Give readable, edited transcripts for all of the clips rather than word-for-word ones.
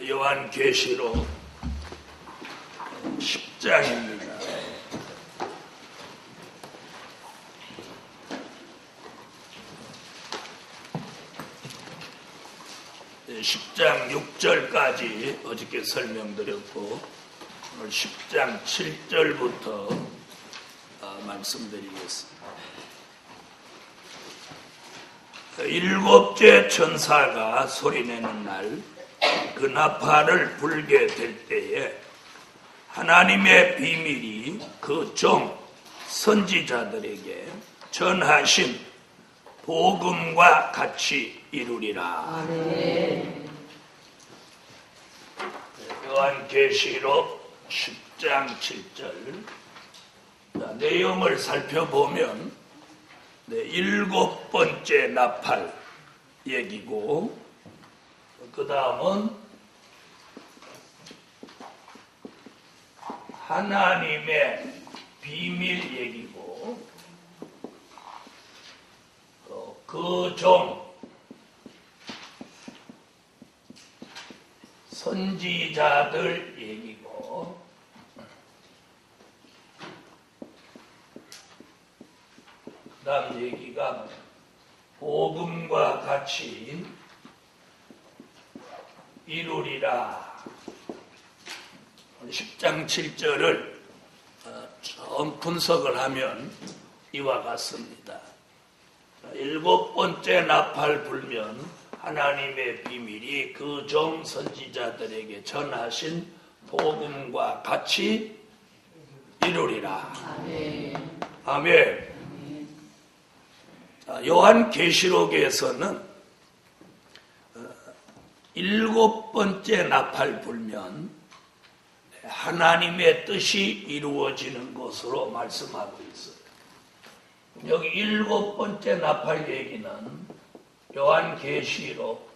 요한계시록 10장입니다. 네, 10장 6절까지 어저께 설명드렸고 오늘 10장 7절부터 말씀드리겠습니다. 일곱째 천사가 소리내는 날 그 나팔을 불게 될 때에 하나님의 비밀이 그 종 선지자들에게 전하신 복음과 같이 이루리라. 아멘. 요한계시록 10장 7절 내용을 살펴보면 일곱 번째 나팔 얘기고 그 다음은 하나님의 비밀 얘기고 그 종 선지자들 얘기고 그 다음 얘기가 복음과 같이 이루리라. 10장 7절을 좀 분석을 하면 이와 같습니다. 일곱 번째 나팔 불면 하나님의 비밀이 그 종 선지자들에게 전하신 복음과 같이 이루리라. 아멘. 아멘. 요한계시록에서는 일곱 번째 나팔 불면 하나님의 뜻이 이루어지는 것으로 말씀하고 있어요. 여기 일곱 번째 나팔 얘기는 요한계시록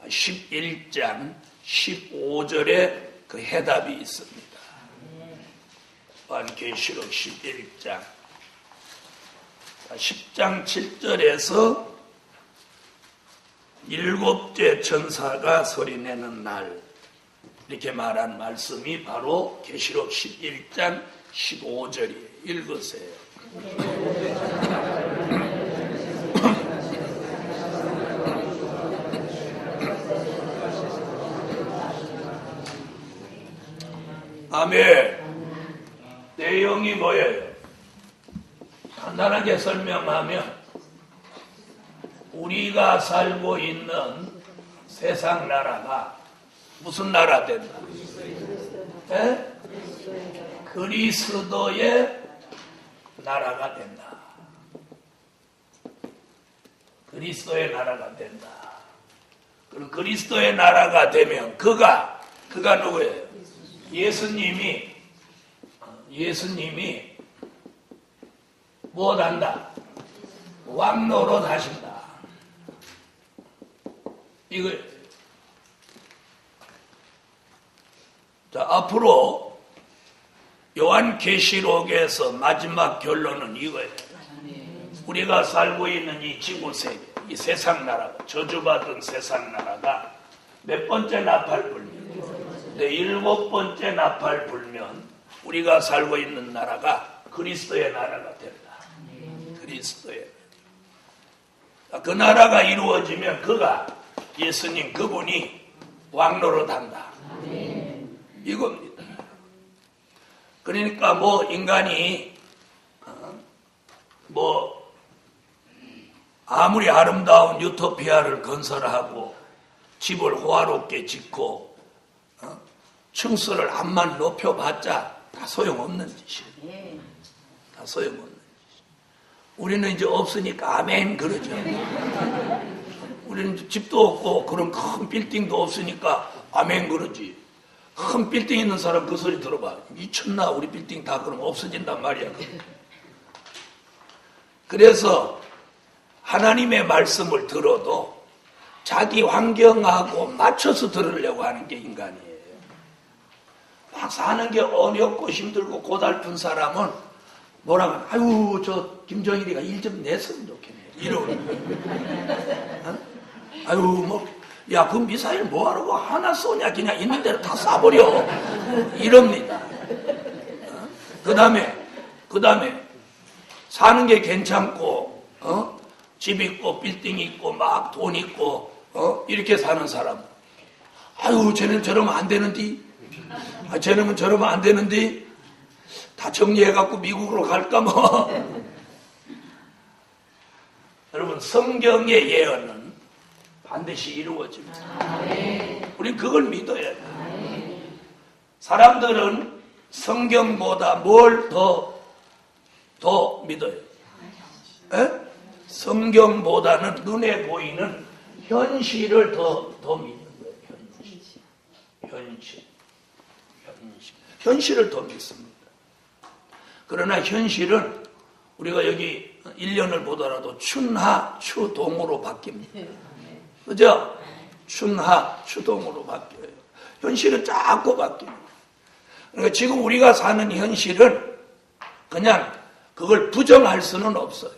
11장 15절에 그 해답이 있습니다. 요한계시록 11장 10장 7절에서 일곱째 천사가 소리내는 날 이렇게 말한 말씀이 바로 계시록 11장 15절이에요. 읽으세요. 아멘. 내용이 뭐예요? 간단하게 설명하면 우리가 살고 있는 세상 나라가 무슨 나라 된다? 네? 그리스도의 나라가 된다. 그리스도의 나라가 된다. 그럼 그리스도의 나라가 되면 그가 누구예요? 예수님이 무엇한다? 왕노릇 하신다. 이거. 자, 앞으로 요한계시록에서 마지막 결론은 이거예요. 우리가 살고 있는 이 지구세계, 이 세상 나라가, 저주받은 세상 나라가 몇 번째 나팔 불면, 일곱 번째 나팔 불면 우리가 살고 있는 나라가 그리스도의 나라가 된다. 그리스도의. 그 나라가 이루어지면 그가 예수님 그분이 왕노릇 한다. 이겁니다. 그러니까 인간이 아무리 아름다운 유토피아를 건설하고 집을 호화롭게 짓고 층수를 암만 높여봤자 다 소용없는 짓이에요. 다 소용없는 짓이에요. 우리는 이제 없으니까 아멘 그러죠. 우리는 집도 없고 그런 큰 빌딩도 없으니까 아멘 그러지. 큰 빌딩 있는 사람 그 소리 들어봐. 미쳤나? 우리 빌딩 다 그럼 없어진단 말이야. 그래서 하나님의 말씀을 들어도 자기 환경하고 맞춰서 들으려고 하는 게 인간이에요. 막 사는 게 어렵고 힘들고 고달픈 사람은 뭐라고 아유 저 김정일이가 일 좀 냈으면 좋겠네. 이러고 아유 야, 그 미사일 뭐하러 하나 쏘냐, 그냥 있는 대로 다 쏴버려. 이럽니다. 그 다음에 사는 게 괜찮고, 집 있고 빌딩 있고 막 돈 있고 이렇게 사는 사람, 아유 쟤는 저러면 안 되는데, 쟤는 저러면 안 되는데, 다 정리해갖고 미국으로 갈까 뭐. 여러분, 성경의 예언은 반드시 이루어집니다. 우리 그걸 믿어야 돼요. 사람들은 성경보다 뭘 더 믿어요? 에? 성경보다는 눈에 보이는 현실을 더 믿는 거예요. 현실을 더 믿습니다. 그러나 현실은 우리가 여기 1년을 보더라도 춘하, 추동으로 바뀝니다. 그죠? 춘하, 추동으로 바뀌어요. 현실은 자꾸 바뀝니다. 그러니까 지금 우리가 사는 현실은 그냥 그걸 부정할 수는 없어요.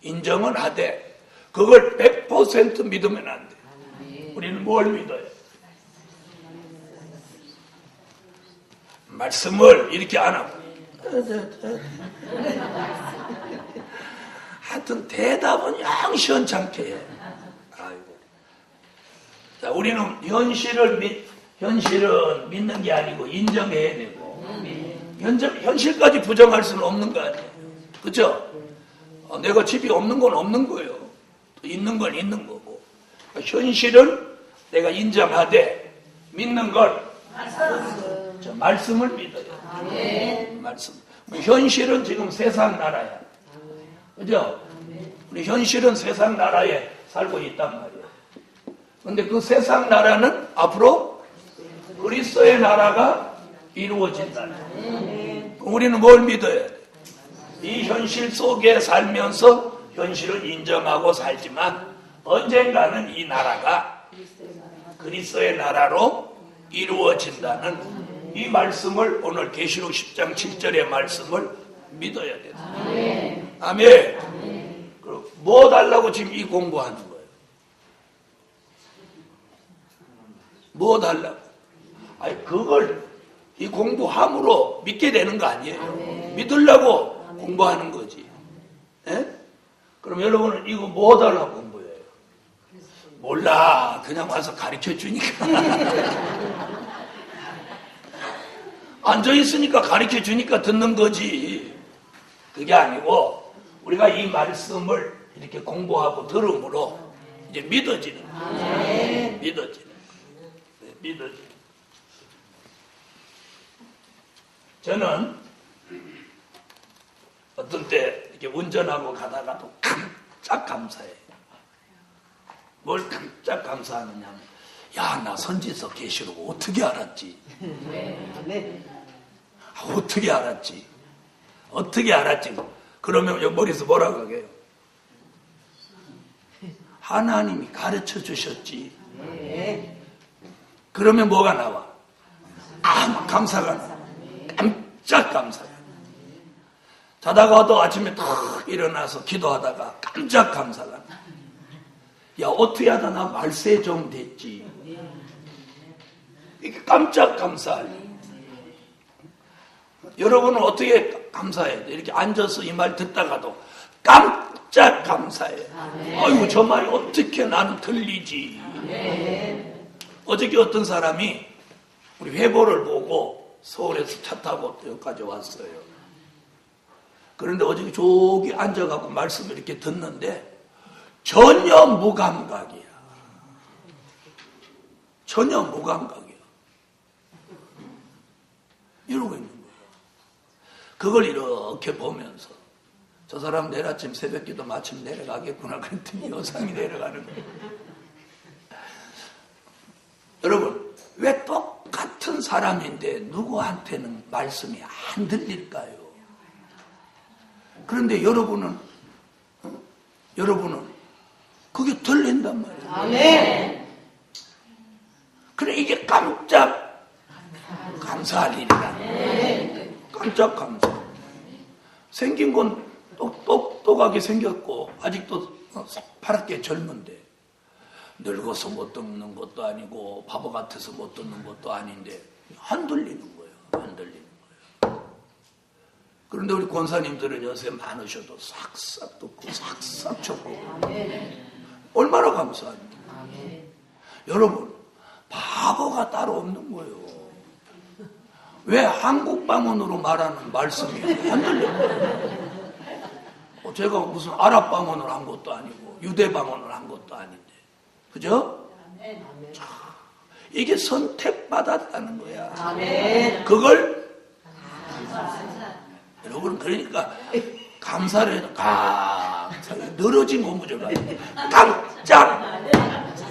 인정은 하되 그걸 100% 믿으면 안 돼요. 우리는 뭘 믿어요? 말씀을 이렇게 안 하고 하여튼 대답은 영 시원찮게 해. 아이고. 자, 우리는 현실은 믿는 게 아니고 인정해야 되고, 현실까지 부정할 수는 없는 거 아니에요. 그렇죠? 내가 집이 없는 건 없는 거예요. 있는 건 있는 거고. 현실은 내가 인정하되 믿는 걸 말씀을 믿어요. 말씀. 현실은 지금 세상 나라야. 그죠? 우리 현실은 세상 나라에 살고 있단 말이야. 근데 그 세상 나라는 앞으로 그리스도의 나라가 이루어진다. 우리는 뭘 믿어야 돼? 이 현실 속에 살면서 현실을 인정하고 살지만 언젠가는 이 나라가 그리스도의 나라로 이루어진다는 이 말씀을, 오늘 계시록 10장 7절의 말씀을 믿어야 된다. 아멘. 그리고 뭐 달라고 지금 이 공부하는 거예요? 뭐 달라고? 아니, 그걸 이 공부함으로 믿게 되는 거 아니에요. 믿으려고 공부하는 거지. 예? 그럼 여러분은 이거 뭐 달라고 공부해요? 몰라. 그냥 와서 가르쳐 주니까. 앉아있으니까 가르쳐 주니까 듣는 거지. 그게 아니고 우리가 이 말씀을 이렇게 공부하고 들음으로 이제 믿어지는 거예요. 믿어지는 거예요. 저는 어떤 때 이렇게 운전하고 가다가도 깜짝 감사해요. 뭘 깜짝 감사하느냐면, 야, 나 선지서 계시록 어떻게 알았지? 어떻게 알았지? 어떻게 알았지? 그러면 머리에서 뭐라고 하게요? 하나님이 가르쳐 주셨지. 그러면 뭐가 나와? 감사가 나와. 깜짝 감사가. 자다가도 아침에 딱 일어나서 기도하다가 깜짝 감사가 나. 야, 어떻게 하다 나 말세 좀 됐지. 이렇게 깜짝 감사하니. 여러분은 어떻게 감사해야 돼? 이렇게 앉아서 이 말 듣다가도 깜짝 감사해. 아이고, 저 말이 어떻게 나는 들리지. 어저께 어떤 사람이 우리 회보를 보고 서울에서 차 타고 여기까지 왔어요. 그런데 어저께 저기 앉아갖고 말씀을 이렇게 듣는데 전혀 무감각이야. 전혀 무감각이야. 이러고 있는 거예요. 그걸 이렇게 보면서 저 사람 내일 아침 새벽기도 마침 내려가겠구나 그랬더니 여상이 내려가는 거예요. 여러분, 왜 똑같은 사람인데 누구한테는 말씀이 안 들릴까요? 그런데 여러분은 그게 들린단 말이에요. 아멘. 그래, 이게 깜짝 감사할 일이다. 깜짝 감사. 생긴 건 똑똑하게 생겼고 아직도 파랗게 젊은데 늙어서 못 듣는 것도 아니고 바보 같아서 못 듣는 것도 아닌데 안 들리는 거예요. 안 들리는 거예요. 그런데 우리 권사님들은 요새 많으셔도 싹싹 듣고 싹싹 적고 얼마나 감사합니까? 여러분 바보가 따로 없는 거예요. 왜 한국 방언으로 말하는 말씀이 안 들려요? 제가 무슨 아랍 방언을 한 것도 아니고 유대 방언을 한 것도 아닌데, 그죠? 자, 이게 선택받았다는 거야. 그걸 여러분 그러니까 감사를 해도 늘어진 고무줄 같은 깜짝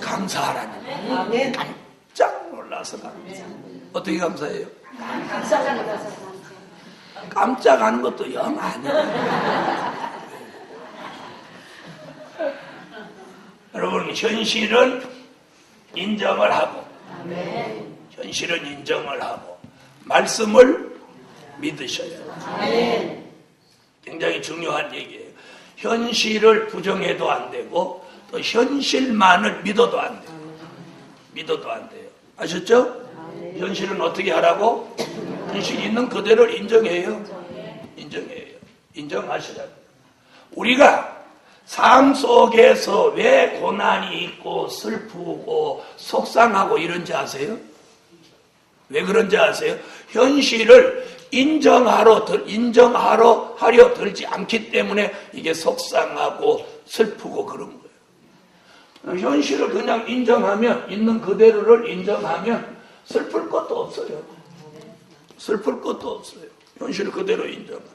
감사하라니. 깜짝 놀라서 감사. 어떻게 감사해요? 깜짝하는 것도 영 아니에요. 여러분 현실은 인정을 하고 현실은 인정을 하고 말씀을 믿으셔야 해요. 굉장히 중요한 얘기예요. 현실을 부정해도 안 되고 또 현실만을 믿어도 안 돼요. 믿어도 안 돼요. 아셨죠? 현실은 어떻게 하라고? 현실 있는 그대로를 인정해요. 인정해요. 인정하시라고. 우리가 삶 속에서 왜 고난이 있고 슬프고 속상하고 이런지 아세요? 왜 그런지 아세요? 현실을 인정하려 들지 않기 때문에 이게 속상하고 슬프고 그런 거예요. 현실을 그냥 인정하면, 있는 그대로를 인정하면 슬플 것도 없어요. 슬플 것도 없어요. 현실을 그대로 인정하면.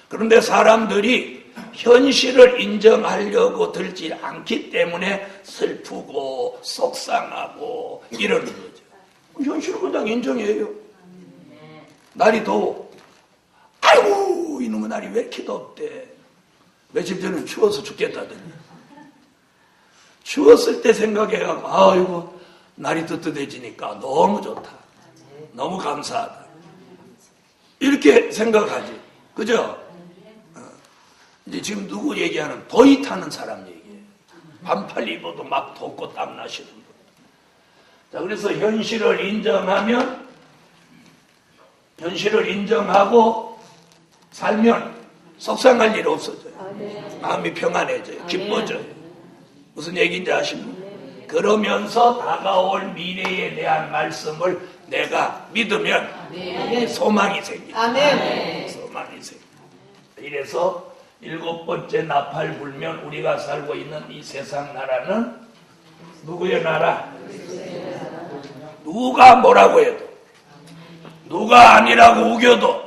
그런데 사람들이 현실을 인정하려고 들지 않기 때문에 슬프고 속상하고 이러는 거죠. 현실을 그냥 인정해요. 날이 더워. 아이고 이놈의 날이 왜 이렇게 덥대. 며칠 전에 추워서 죽겠다더니 추웠을 때 생각해가지고 아이고 날이 뜨뜻해지니까 너무 좋다. 너무 감사하다. 이렇게 생각하지. 그죠? 이제 지금 누구 얘기하는 더위 타는 사람 얘기예요. 반팔 입어도 막 덥고 땀나시는 분. 자, 그래서 현실을 인정하고 살면 속상할 일 없어져요. 마음이 평안해져요. 기뻐져요. 무슨 얘기인지 아십니까? 그러면서 다가올 미래에 대한 말씀을 내가 믿으면 소망이 생깁니다. 소망이 생깁니다. 이래서 7번째 나팔 불면 우리가 살고 있는 이 세상 나라는 누구의 나라? 누가 뭐라고 해도 누가 아니라고 우겨도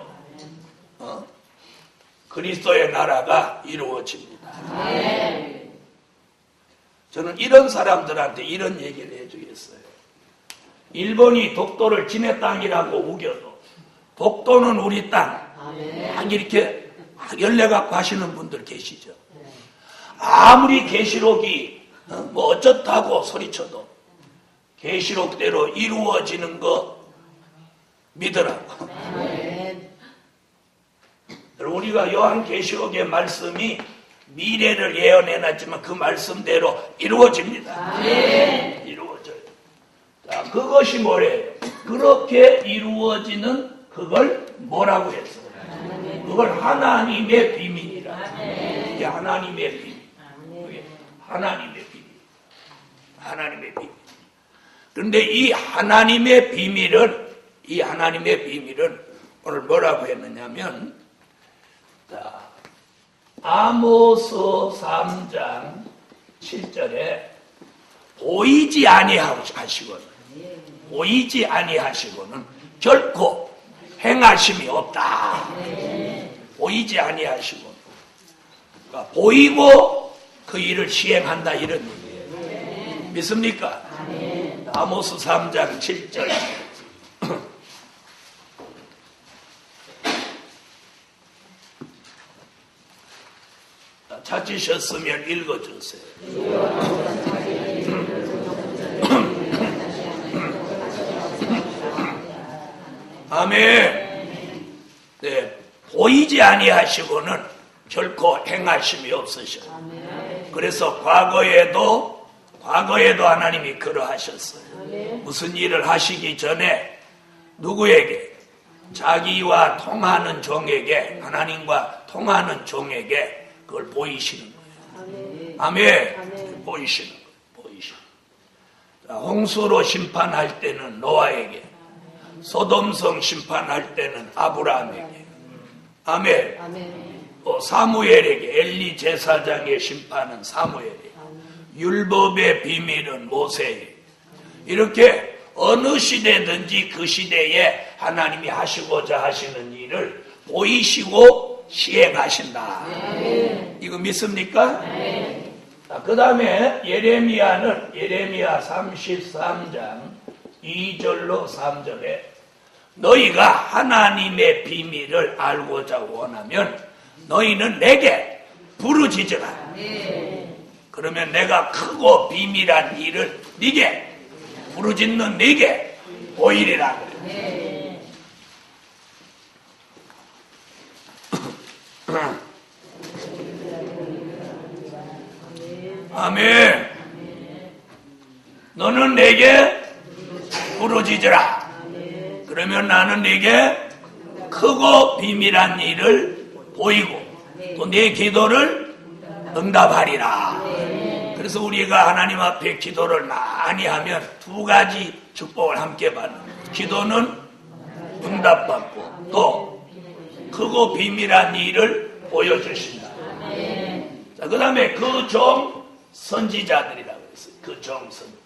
그리스도의 나라가 이루어집니다. 저는 이런 사람들한테 이런 얘기를 해주겠어요. 일본이 독도를 지네 땅이라고 우겨도 독도는 우리 땅. 막 이렇게 열내 갖고 하시는 분들 계시죠. 아무리 계시록이 뭐 어쩌다고 소리쳐도 계시록대로 이루어지는 거 믿으라고. 우리가 요한계시록의 말씀이 미래를 예언해놨지만 그 말씀대로 이루어집니다. 이루어져요. 자, 그것이 뭐래요? 그렇게 이루어지는 그걸 뭐라고 했어요? 그걸 하나님의 비밀이라. 이게 하나님의 비밀. 그게 하나님의 비밀. 하나님의 비밀. 그런데 이 하나님의 비밀은 오늘 뭐라고 했느냐면, 자, 아모스 3장 7절에 보이지 아니하시고는 결코 행하심이 없다. 보이지 아니하시고, 그러니까 보이고 그 일을 시행한다 이런 얘기예요. 믿습니까? 아모스 3장 7절. 찾으셨으면 읽어주세요. 아멘. 네, 보이지 아니하시고는 결코 행하심이 없으셔. 그래서 과거에도 과거에도 하나님이 그러하셨어요. 무슨 일을 하시기 전에 누구에게? 자기와 통하는 종에게, 하나님과 통하는 종에게 그걸 보이시는 거예요. 아멘. 보이시는 거예요. 자, 홍수로 심판할 때는 노아에게, 소돔성 심판할 때는 아브라함에게, 아멘. 또 사무엘에게, 엘리 제사장의 심판은 사무엘에게, 율법의 비밀은 모세에게. 이렇게 어느 시대든지 그 시대에 하나님이 하시고자 하시는 일을 보이시고 시행하신다. 이거 믿습니까? 그 다음에 예레미야는 예레미야 33장 2절로 3절에 너희가 하나님의 비밀을 알고자 원하면 너희는 내게 부르짖으라. 그러면 내가 크고 비밀한 일을 네게 부르짖는 네게 보이리라. 아멘. 너는 내게 부르짖으라. 그러면 나는 네게 크고 비밀한 일을 보이고 또 네 기도를 응답하리라. 그래서 우리가 하나님 앞에 기도를 많이 하면 두 가지 축복을 함께 받는 거예요. 기도는 응답받고 또 크고 비밀한 일을 보여주신다. 자, 그 다음에 그 종 선지자들이라고 했어요. 그 종 선지자.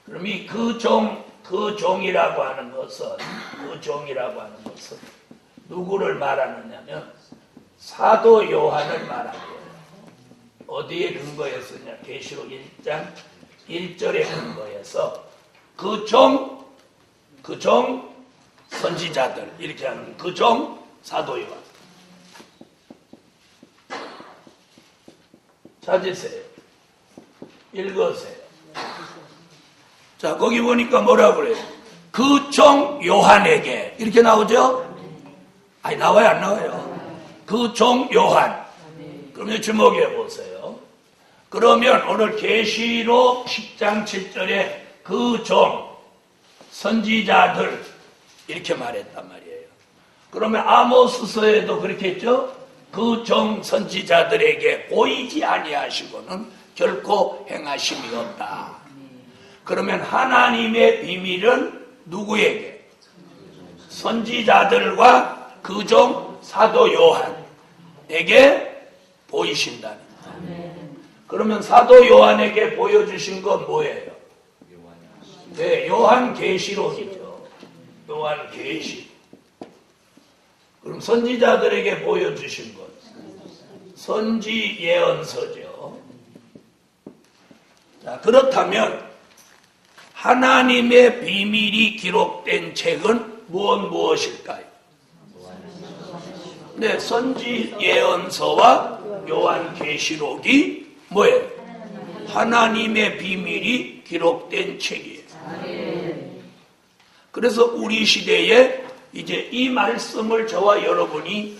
그럼 이 그 종이라고 하는 것은, 누구를 말하느냐면 사도 요한을 말합니다. 어디에 근거했었냐? 계시록 1장 1절에 근거해서 그 종 선지자들 이렇게 하는 그 종 사도 요한. 찾으세요. 읽으세요. 자, 거기 보니까 뭐라고 그래요? 그 종 요한에게 이렇게 나오죠? 아니, 나와요 안 나와요? 그 종 요한. 그러면 주목해 보세요. 그러면 오늘 계시록 10장 7절에 그 종 선지자들 이렇게 말했단 말이에요. 그러면 아모스서에도 그렇게 했죠? 그 종 선지자들에게 보이지 아니하시고는 결코 행하심이 없다. 그러면 하나님의 비밀은 누구에게? 선지자들과 그 종 사도 요한에게 보이신다는 거예요. 그러면 사도 요한에게 보여주신 건 뭐예요? 네, 요한계시록이죠. 요한계시. 그럼 선지자들에게 보여주신 것 선지 예언서죠. 자, 그렇다면 하나님의 비밀이 기록된 책은 무엇일까요? 네, 선지 예언서와 요한계시록이 뭐예요? 하나님의 비밀이 기록된 책이에요. 그래서 우리 시대에 이제 이 말씀을 저와 여러분이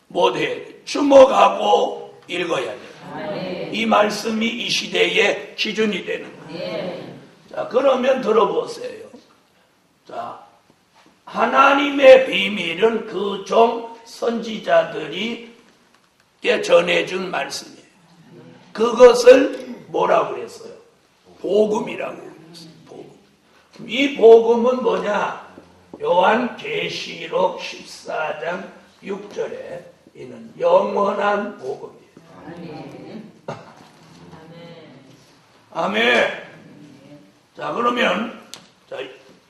뭐해야 돼요? 주목하고 읽어야 돼요. 이 말씀이 이 시대의 기준이 되는 거예요. 자, 그러면 들어보세요. 자, 하나님의 비밀은 그 종 선지자들이 전해준 말씀이에요. 그것을 뭐라고 그랬어요? 복음이라고 그랬어요. 복음. 이 복음은 뭐냐? 요한계시록 14장 6절에 있는 영원한 복음이에요. 아멘. 자, 그러면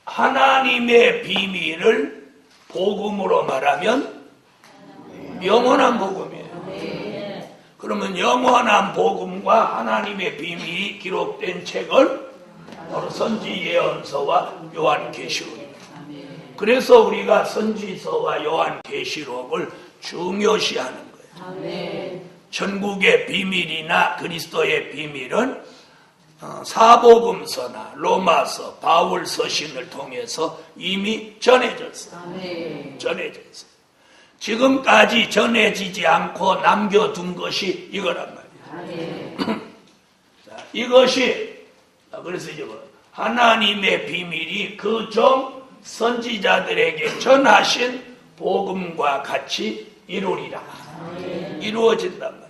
하나님의 비밀을 복음으로 말하면 영원한 복음이에요. 그러면 영원한 복음과 하나님의 비밀이 기록된 책을 바로 선지 예언서와 요한계시록입니다. 그래서 우리가 선지서와 요한계시록을 중요시하는 거예요. 천국의 비밀이나 그리스도의 비밀은 사복음서나 로마서, 바울 서신을 통해서 이미 전해졌어요. 전해졌어요. 지금까지 전해지지 않고 남겨둔 것이 이거란 말이에요. 자, 이것이 자, 그래서 이제 뭐 하나님의 비밀이 그 종 선지자들에게 전하신 복음과 같이 이루리라. 이루어진단 말이에요.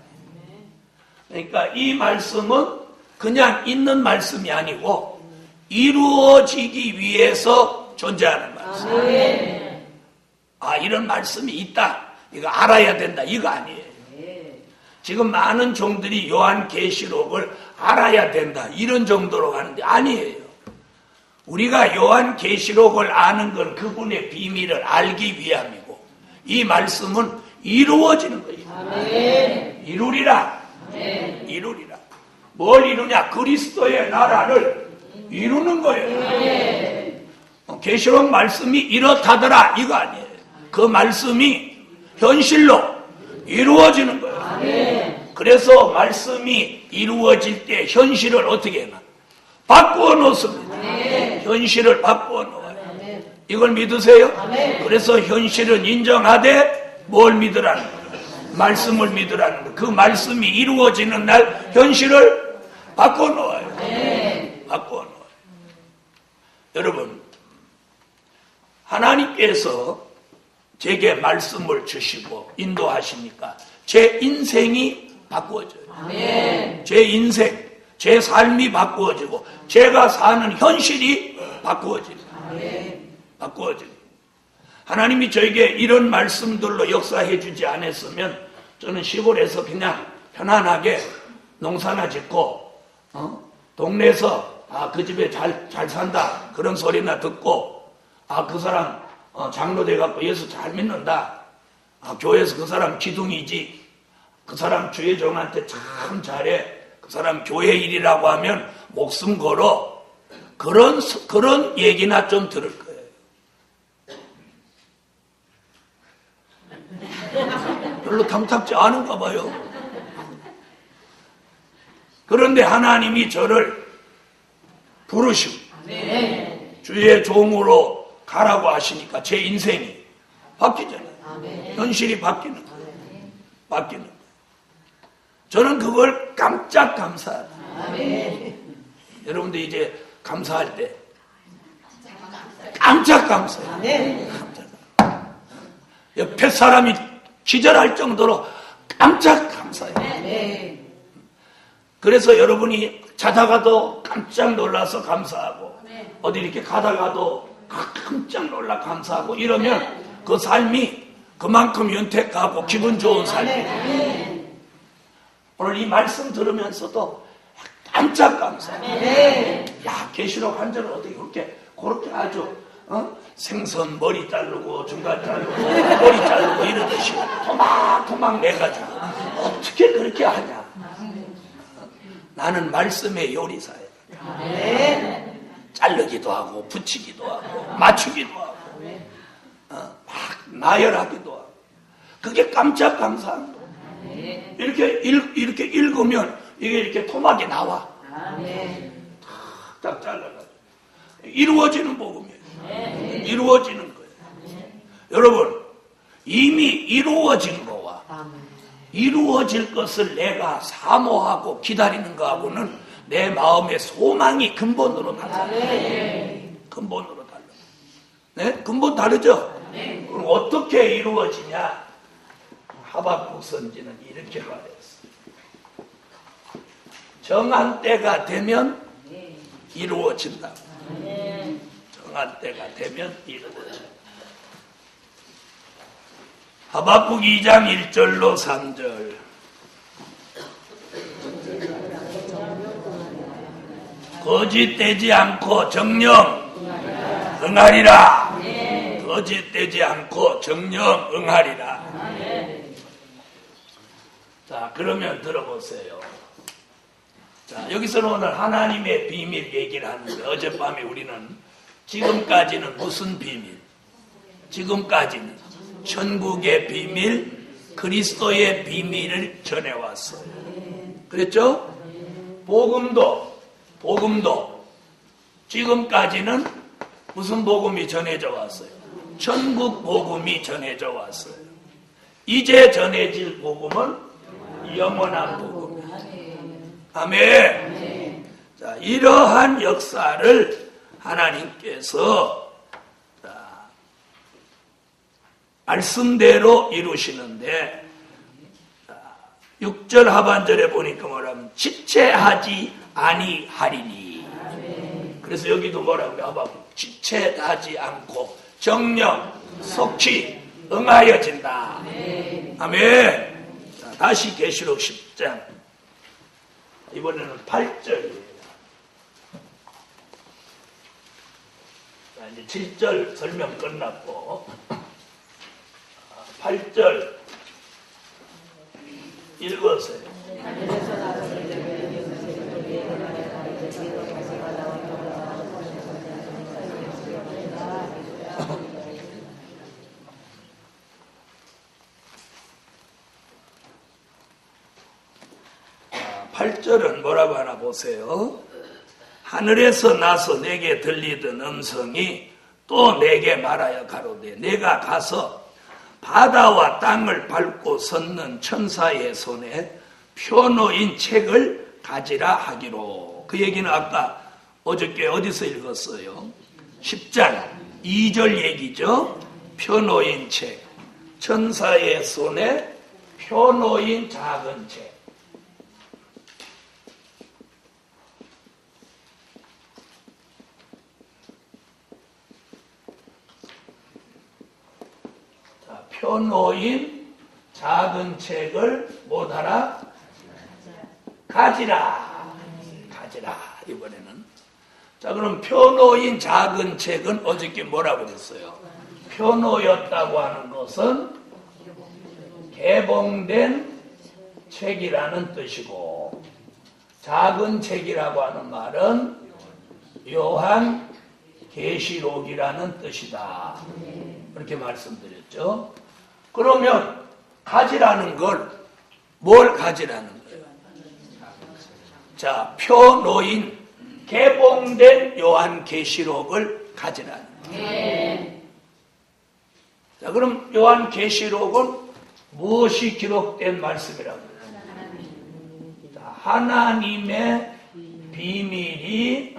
그러니까 이 말씀은 그냥 있는 말씀이 아니고 이루어지기 위해서 존재하는 말씀. 아, 이런 말씀이 있다. 이거 알아야 된다. 이거 아니에요. 지금 많은 종들이 요한계시록을 알아야 된다. 이런 정도로 가는데 아니에요. 우리가 요한계시록을 아는 건 그분의 비밀을 알기 위함이고 이 말씀은 이루어지는 거예요. 아멘. 이루리라. 아멘. 이루리라. 뭘 이루냐? 그리스도의 나라를 이루는 거예요. 아멘. 계시록 말씀이 이렇다더라 이거 아니에요. 그 말씀이 현실로 이루어지는 거예요. 아멘. 그래서 말씀이 이루어질 때 현실을 어떻게 해나? 바꾸어 놓습니다. 아멘. 현실을 바꾸어 놓아요. 아멘. 이걸 믿으세요? 아멘. 그래서 현실은 인정하되 뭘 믿으라는 거예요? 말씀을 믿으라는 거예요. 그 말씀이 이루어지는 날 현실을 바꾸어 놓아요. 아멘. 바꾸어 놓아요. 여러분, 하나님께서 제게 말씀을 주시고 인도하시니까 제 인생이 바꾸어져요. 아멘. 제 인생, 제 삶이 바꾸어지고 제가 사는 현실이 바꾸어집니다. 아멘. 바꾸어집니다. 하나님이 저에게 이런 말씀들로 역사해 주지 않았으면 저는 시골에서 그냥 편안하게 농사나 짓고 동네에서 그 집에 잘 산다 그런 소리나 듣고 그 사람 장로 돼갖고 예수 잘 믿는다. 교회에서 그 사람 기둥이지. 그 사람 주의 종한테 참 잘해. 그 사람 교회 일이라고 하면 목숨 걸어. 그런 얘기나 좀 들을 거예요. 별로 탐탁지 않은가 봐요. 그런데 하나님이 저를 부르시고 주의 종으로 가라고 하시니까 제 인생이 바뀌잖아요. 아멘. 현실이 바뀌는 거예요. 바뀌는 거예요. 저는 그걸 깜짝 감사합니다. 아멘. 여러분들 이제 감사할 때 깜짝 감사해요. 아멘. 옆에 사람이 기절할 정도로 깜짝 감사해요. 아멘. 그래서 여러분이 자다가도 깜짝 놀라서 감사하고 어디 이렇게 가다가도 깜짝 놀라 감사하고 이러면 그 삶이 그만큼 윤택하고 기분 좋은 삶이에요. 오늘 이 말씀 들으면서도 깜짝 감사해요. 야, 계시록 한 절을 어떻게 그렇게 아주 생선 머리 자르고 중간 자르고 머리 자르고 이러듯이 토막 내가지고 어떻게 그렇게 하냐. 나는 말씀의 요리사예요. 자르기도 하고 붙이기도 하고 맞추기도 하고 막 나열하기도 하고 그게 깜짝 감사한 거예요. 이렇게 읽으면 이게 이렇게 토막이 나와. 딱 잘라가지고 이루어지는 복음이에요. 이루어지는 거예요. 여러분, 이미 이루어진 거와 이루어질 것을 내가 사모하고 기다리는 거하고는 내 마음의 소망이 근본으로 달라요. 근본으로 달라요. 네? 근본 다르죠? 그럼 어떻게 이루어지냐? 하박국 선지는 이렇게 말했어요. 정한 때가 되면 이루어진다. 정한 때가 되면 이루어진다. 하박국 2장 1절로 3절. 거짓되지 않고 정령 응하리라. 거짓되지 않고 정령 응하리라. 자, 그러면 들어보세요. 자, 여기서는 오늘 하나님의 비밀 얘기를 하는데 어젯밤에 우리는 지금까지는 무슨 비밀? 지금까지는 천국의 비밀, 그리스도의 비밀을 전해왔어요. 그랬죠? 복음도 지금까지는 무슨 복음이 전해져 왔어요? 천국 복음이 전해져 왔어요. 이제 전해질 복음은 영원한 복음이에요. 아멘. 자, 이러한 역사를 하나님께서 말씀대로 이루시는데 6절 하반절에 보니까 뭐라면 지체하지 아니하리니. 그래서 여기도 뭐라고 하면 지체하지 않고 정령 속히 응하여진다. 아멘. 자, 다시 계시록 10장 이번에는 8절이에요. 자, 이제 7절 설명 끝났고 8절 읽으세요. 자, 8절은 뭐라고 하나 보세요. 하늘에서 나서 내게 들리던 음성이 또 내게 말하여 가로되 내가 가서 바다와 땅을 밟고 섰는 천사의 손에 표놓인 책을 가지라 하기로. 그 얘기는 아까 어저께 어디서 읽었어요? 10장 2절 얘기죠. 표놓인 책, 천사의 손에 표놓인 작은 책. 표놓인 작은 책을 못하라 가지라. 가지라 이번에는. 자, 그럼 표놓인 작은 책은 어저께 뭐라고 그랬어요? 표놓였다고 하는 것은 개봉된 책이라는 뜻이고, 작은 책이라고 하는 말은 요한 계시록이라는 뜻이다. 그렇게 말씀드렸죠. 그러면 가지라는 걸 뭘 가지라는 거예요? 자, 표놓인 개봉된 요한 계시록을 가지라는 거예요. 자, 그럼 요한 계시록은 무엇이 기록된 말씀이라고 해요? 자, 하나님의 비밀이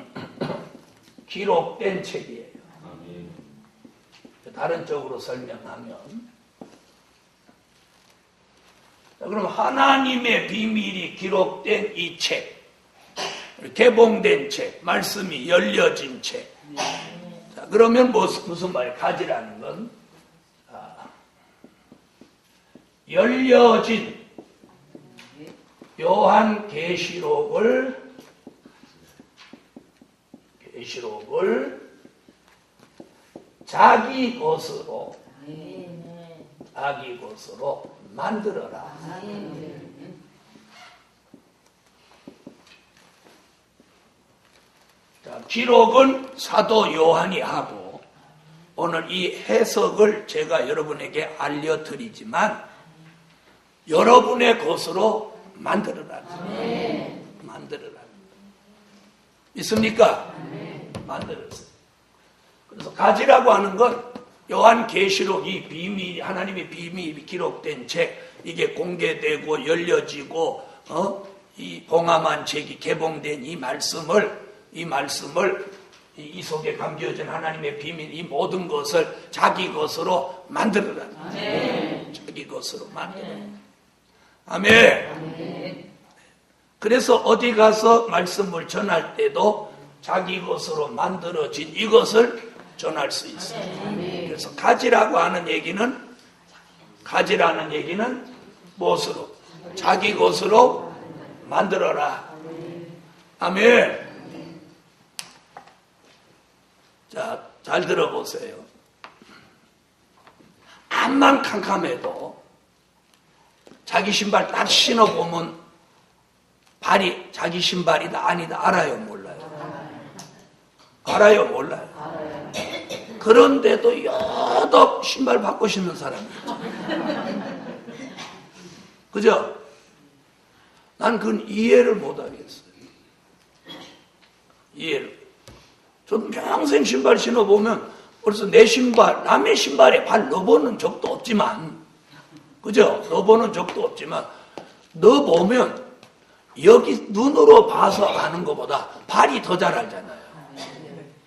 기록된 책이에요. 다른 쪽으로 설명하면, 자, 그럼 하나님의 비밀이 기록된 이 책, 개봉된 책, 말씀이 열려진 책. 자, 그러면 무슨 말이에요? 가지라는 건 열려진 요한 계시록을 자기 것으로 만들어라. 자, 기록은 사도 요한이 하고, 오늘 이 해석을 제가 여러분에게 알려드리지만 여러분의 것으로 만들어라. 만들어라. 믿습니까? 만들었어요. 그래서 가지라고 하는 건 요한 계시록이 비밀, 하나님의 비밀이 기록된 책, 이게 공개되고 열려지고 이 봉함한 책이 개봉된 이 말씀을 이 속에 감겨진 하나님의 비밀, 이 모든 것을 자기 것으로 만들어라. 자기 것으로 만들어라. 아멘. 그래서 어디 가서 말씀을 전할 때도 자기 것으로 만들어진 이것을 전할 수 있어요. 그래서 가지라고 하는 얘기는 무엇으로? 자기 것으로 만들어라. 아멘. 자, 잘 들어보세요. 암만 캄캄해도 자기 신발 딱 신어보면 발이 자기 신발이다 아니다 알아요 몰라요? 알아요 몰라요? 그런데도 여덟 신발 바꿔 신는 사람이 있죠. 그죠? 난 그건 이해를 못하겠어요. 이해를. 저도 평생 신발 신어보면 벌써 내 신발, 남의 신발에 발 넣어보는 적도 없지만, 그죠? 넣어보는 적도 없지만, 넣어보면 여기 눈으로 봐서 아는 것보다 발이 더 잘 알잖아요.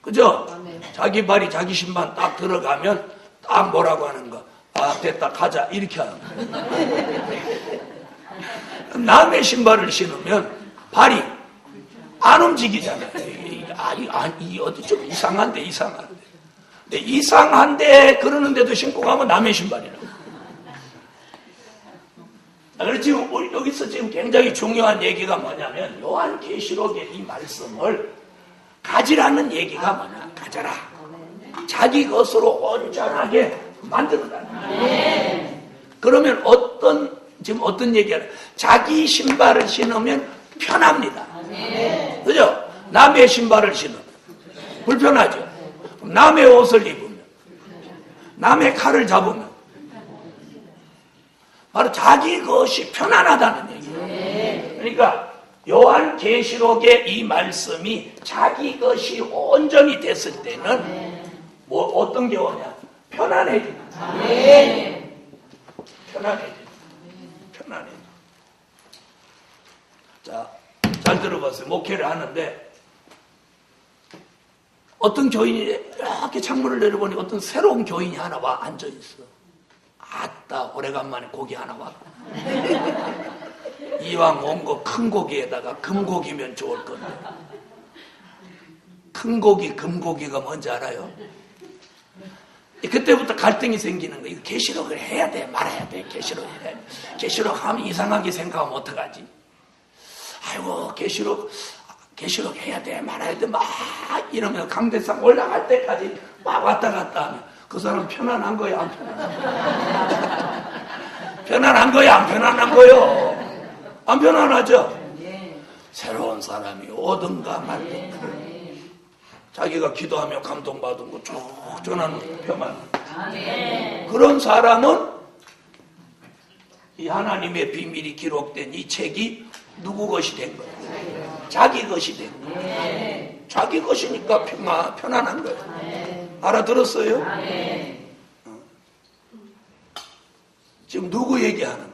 그죠? 자기 발이 자기 신발 딱 들어가면 딱 뭐라고 하는 거. 아, 됐다, 가자. 이렇게 하는 거예요. 남의 신발을 신으면 발이 안 움직이잖아요. 이 어디 좀 이상한데. 근데 이상한데 그러는데도 신고 가면 남의 신발이라고. 그래서 지금 우리 여기서 지금 굉장히 중요한 얘기가 뭐냐면 요한계시록의 이 말씀을 가지라는 얘기가 뭐냐. 가져라. 자기 것으로 온전하게 만들어라. 그러면 지금 어떤 얘기하냐. 자기 신발을 신으면 편합니다. 그죠? 남의 신발을 신으면 불편하죠. 남의 옷을 입으면, 남의 칼을 잡으면 바로 자기 것이 편안하다는 얘기예요. 그러니까 요한계시록의 이 말씀이 자기 것이 온전히 됐을 때는 뭐 어떤 게 오냐? 편안해진다. 편안해진다. 자, 잘 들어봤어요. 목회를 하는데 어떤 교인이 이렇게 창문을 내려보니 어떤 새로운 교인이 하나 와 앉아있어. 아따, 오래간만에 고기 하나 왔다. 이왕 온 거 큰 고기에다가 금고기면 좋을 건데. 큰 고기, 금고기가 뭔지 알아요? 그때부터 갈등이 생기는 거예요. 계시록을 해야 돼, 말아야 돼, 계시록 해야 돼. 계시록 하면 이상하게 생각하면 어떡하지? 아이고, 계시록 해야 돼, 말아야 돼, 막 이러면서 강대상 올라갈 때까지 막 왔다 갔다 하면 그 사람 편안한 거야, 안 편안한 거야? 편안한 거야, 안 편안한 거요? 안 편안하죠? 새로운 사람이 오든가 말든가 자기가 기도하며 감동받은 거 쭉 전하는 표만. 그런 사람은 이 하나님의 비밀이 기록된 이 책이 누구 것이 된 거예요? 자기 것이 된 거예요. 자기 것이니까 편안한 거예요. 알아들었어요? 지금 누구 얘기하는 거예요?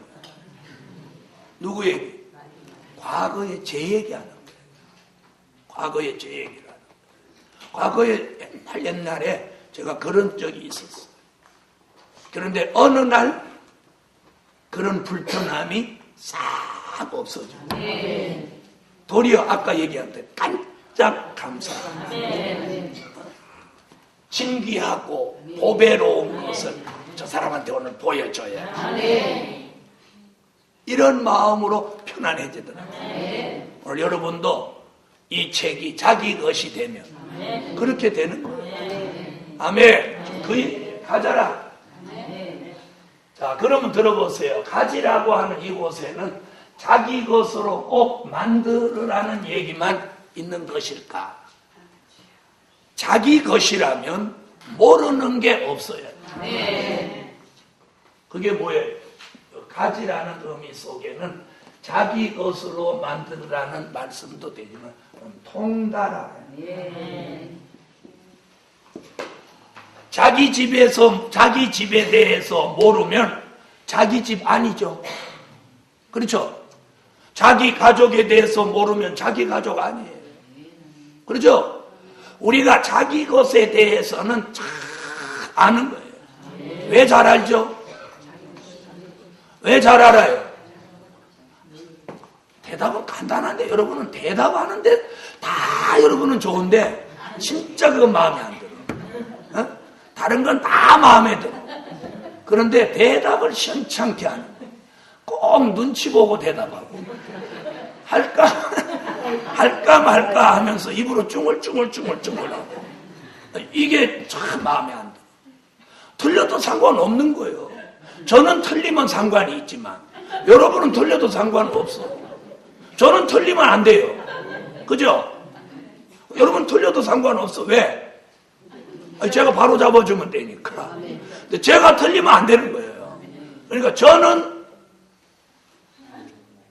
누구 얘기? 과거의 제 얘기하는 거예요. 과거의 제 얘기를 하는 거예요. 과거에 옛날에 제가 그런 적이 있었어요. 그런데 어느 날 그런 불편함이 싹 없어져요. 도리어 아까 얘기한 대 깜짝 감사합니다. 신기하고 보배로운 것을 저 사람한테 오늘 보여줘야 이런 마음으로 편안해지더라고요. 오늘 여러분도 이 책이 자기 것이 되면 그렇게 되는 거예요. 아멘. 그 가져라. 자, 그러면 들어보세요. 가지라고 하는 이곳에는 자기 것으로 꼭 만들으라는 얘기만 있는 것일까? 자기 것이라면 모르는 게 없어요. 그게 뭐예요? 가지라는 의미 속에는 자기 것으로 만들으라는 말씀도 되지만 통달하라. 자기 집에 대해서 모르면 자기 집 아니죠. 그렇죠? 자기 가족에 대해서 모르면 자기 가족 아니에요. 그렇죠? 우리가 자기 것에 대해서는 잘 아는 거예요. 왜 잘 알죠? 왜 잘 알아요? 대답은 간단한데 여러분은 대답하는데 다 여러분은 좋은데 진짜 그건 마음에 안 들어. 어? 다른 건 다 마음에 들어. 그런데 대답을 시원찮게 하는 거예요. 꼭 눈치 보고 대답하고 할까 말까 하면서 입으로 쭝얼쭝얼하고 이게 참 마음에 안 들어. 틀려도 상관없는 거예요. 저는 틀리면 상관이 있지만 여러분은 틀려도 상관없어. 저는 틀리면 안 돼요. 그죠? 여러분 틀려도 상관없어. 왜? 제가 바로 잡아주면 되니까. 근데 제가 틀리면 안 되는 거예요. 그러니까 저는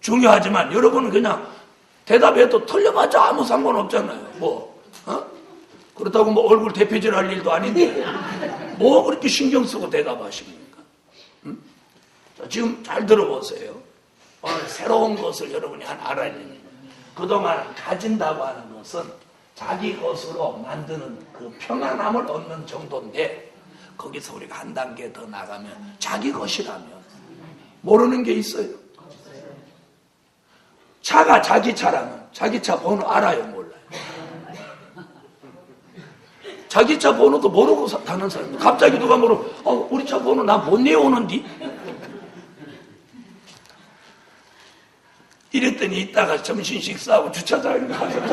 중요하지만 여러분은 그냥 대답해도 틀려봤자 아무 상관없잖아요. 그렇다고 얼굴 대표질 할 일도 아닌데 뭐 그렇게 신경 쓰고 대답하십니까? 자, 지금 잘 들어보세요. 오늘 새로운 것을 여러분이 하나 알아야 됩니다. 그동안 가진다고 하는 것은 자기 것으로 만드는 그 평안함을 얻는 정도인데, 거기서 우리가 한 단계 더 나가면 자기 것이라면 모르는 게 있어요. 차가 자기 차라면 자기 차 번호 알아요, 몰라요? 자기 차 번호도 모르고 타는 사람, 갑자기 누가 모르고 우리 차 번호 나 못 내오는디? 이랬더니 이따가 점심 식사하고 주차장에 가서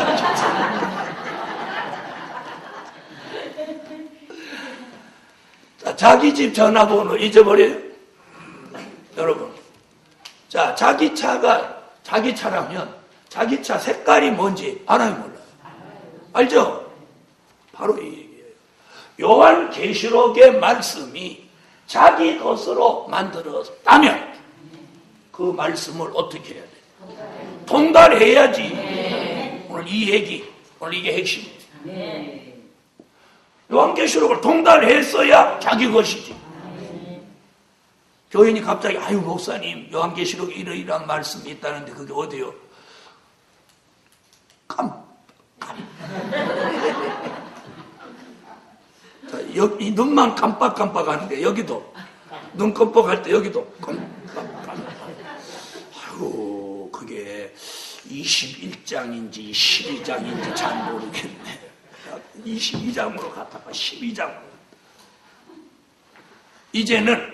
자, 자기 집 전화번호 잊어버려요? 여러분, 자, 자기 차가 자기 차라면 자기 차 색깔이 뭔지 알아요, 몰라요? 알죠? 바로 이 얘기예요. 요한계시록의 말씀이 자기 것으로 만들었다면 그 말씀을 어떻게 해야 돼요? 통달해야지. 오늘 이 얘기, 오늘 이게 핵심이에요. 요한계시록을 통달했어야 자기 것이지. 교인이 갑자기 아유 목사님 요한계시록에 이러이러한 말씀이 있다는데 그게 어디요? 자, 이 눈만 깜빡깜빡하는데 여기도 눈 깜빡할 때 여기도 깜빡깜빡. 아유 그게 21장인지 12장인지 잘 모르겠네. 22장으로 갔다가 12장으로. 이제는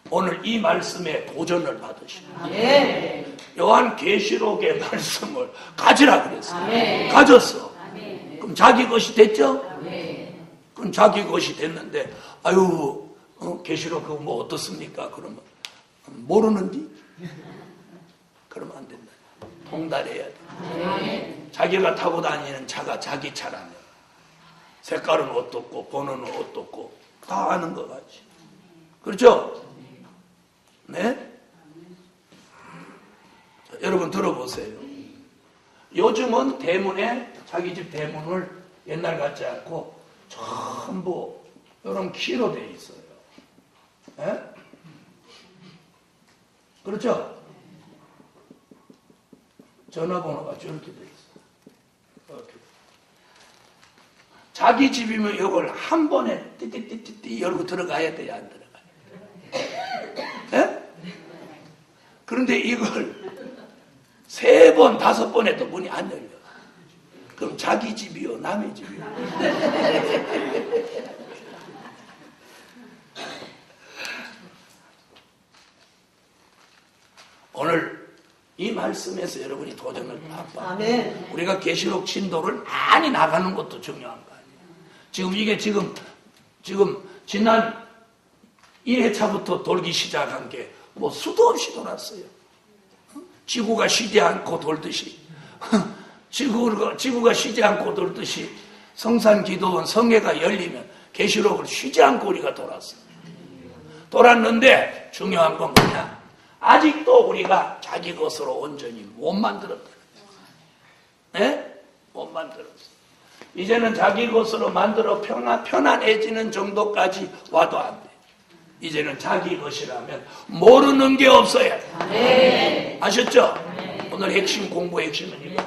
오늘 이 말씀에 도전을 받으시고 요한계시록의 말씀을 가지라 그랬어요. 가졌어. 그럼 자기 것이 됐죠? 그럼 자기 것이 됐는데 아유 계시록 그거 뭐 어떻습니까? 그러면 모르는디? 그러면 안 된다. 통달해야 돼. 자기가 타고 다니는 차가 자기 차라면 색깔은 어떻고 번호는 어떻고 다 아는 것 같지. 그렇죠? 네? 자, 여러분 들어보세요. 요즘은 대문에 자기 집 대문을 옛날 같지 않고 전부 이런 키로 돼 있어요. 네? 그렇죠? 전화번호가 저렇게 돼 있어요. 이렇게. 자기 집이면 이걸 한 번에 띠띠띠띠 열고 들어가야 돼요, 안 들어가요? 네? 그런데 이걸 3번, 5번 해도 문이 안 열려. 그럼 자기 집이요, 남의 집이요? 오늘 이 말씀에서 여러분이 도전을 한번. 우리가 계시록 진도를 많이 나가는 것도 중요한 거 아니에요. 지금 이게 지금 지난 1회차부터 돌기 시작한 게 뭐 수도 없이 돌았어요. 지구가 쉬지 않고 돌듯이 지구가 쉬지 않고 돌듯이 성산기도원 성회가 열리면 계시록을 쉬지 않고 우리가 돌았어요. 돌았는데 중요한 건 뭐냐? 아직도 우리가 자기 것으로 온전히 못 만들었다. 네? 못 만들었어. 이제는 자기 것으로 만들어 편안해지는 정도까지 와도 안 돼. 이제는 자기 것이라면 모르는 게 없어야 돼. 아셨죠? 오늘 핵심 공부의 핵심은 이거.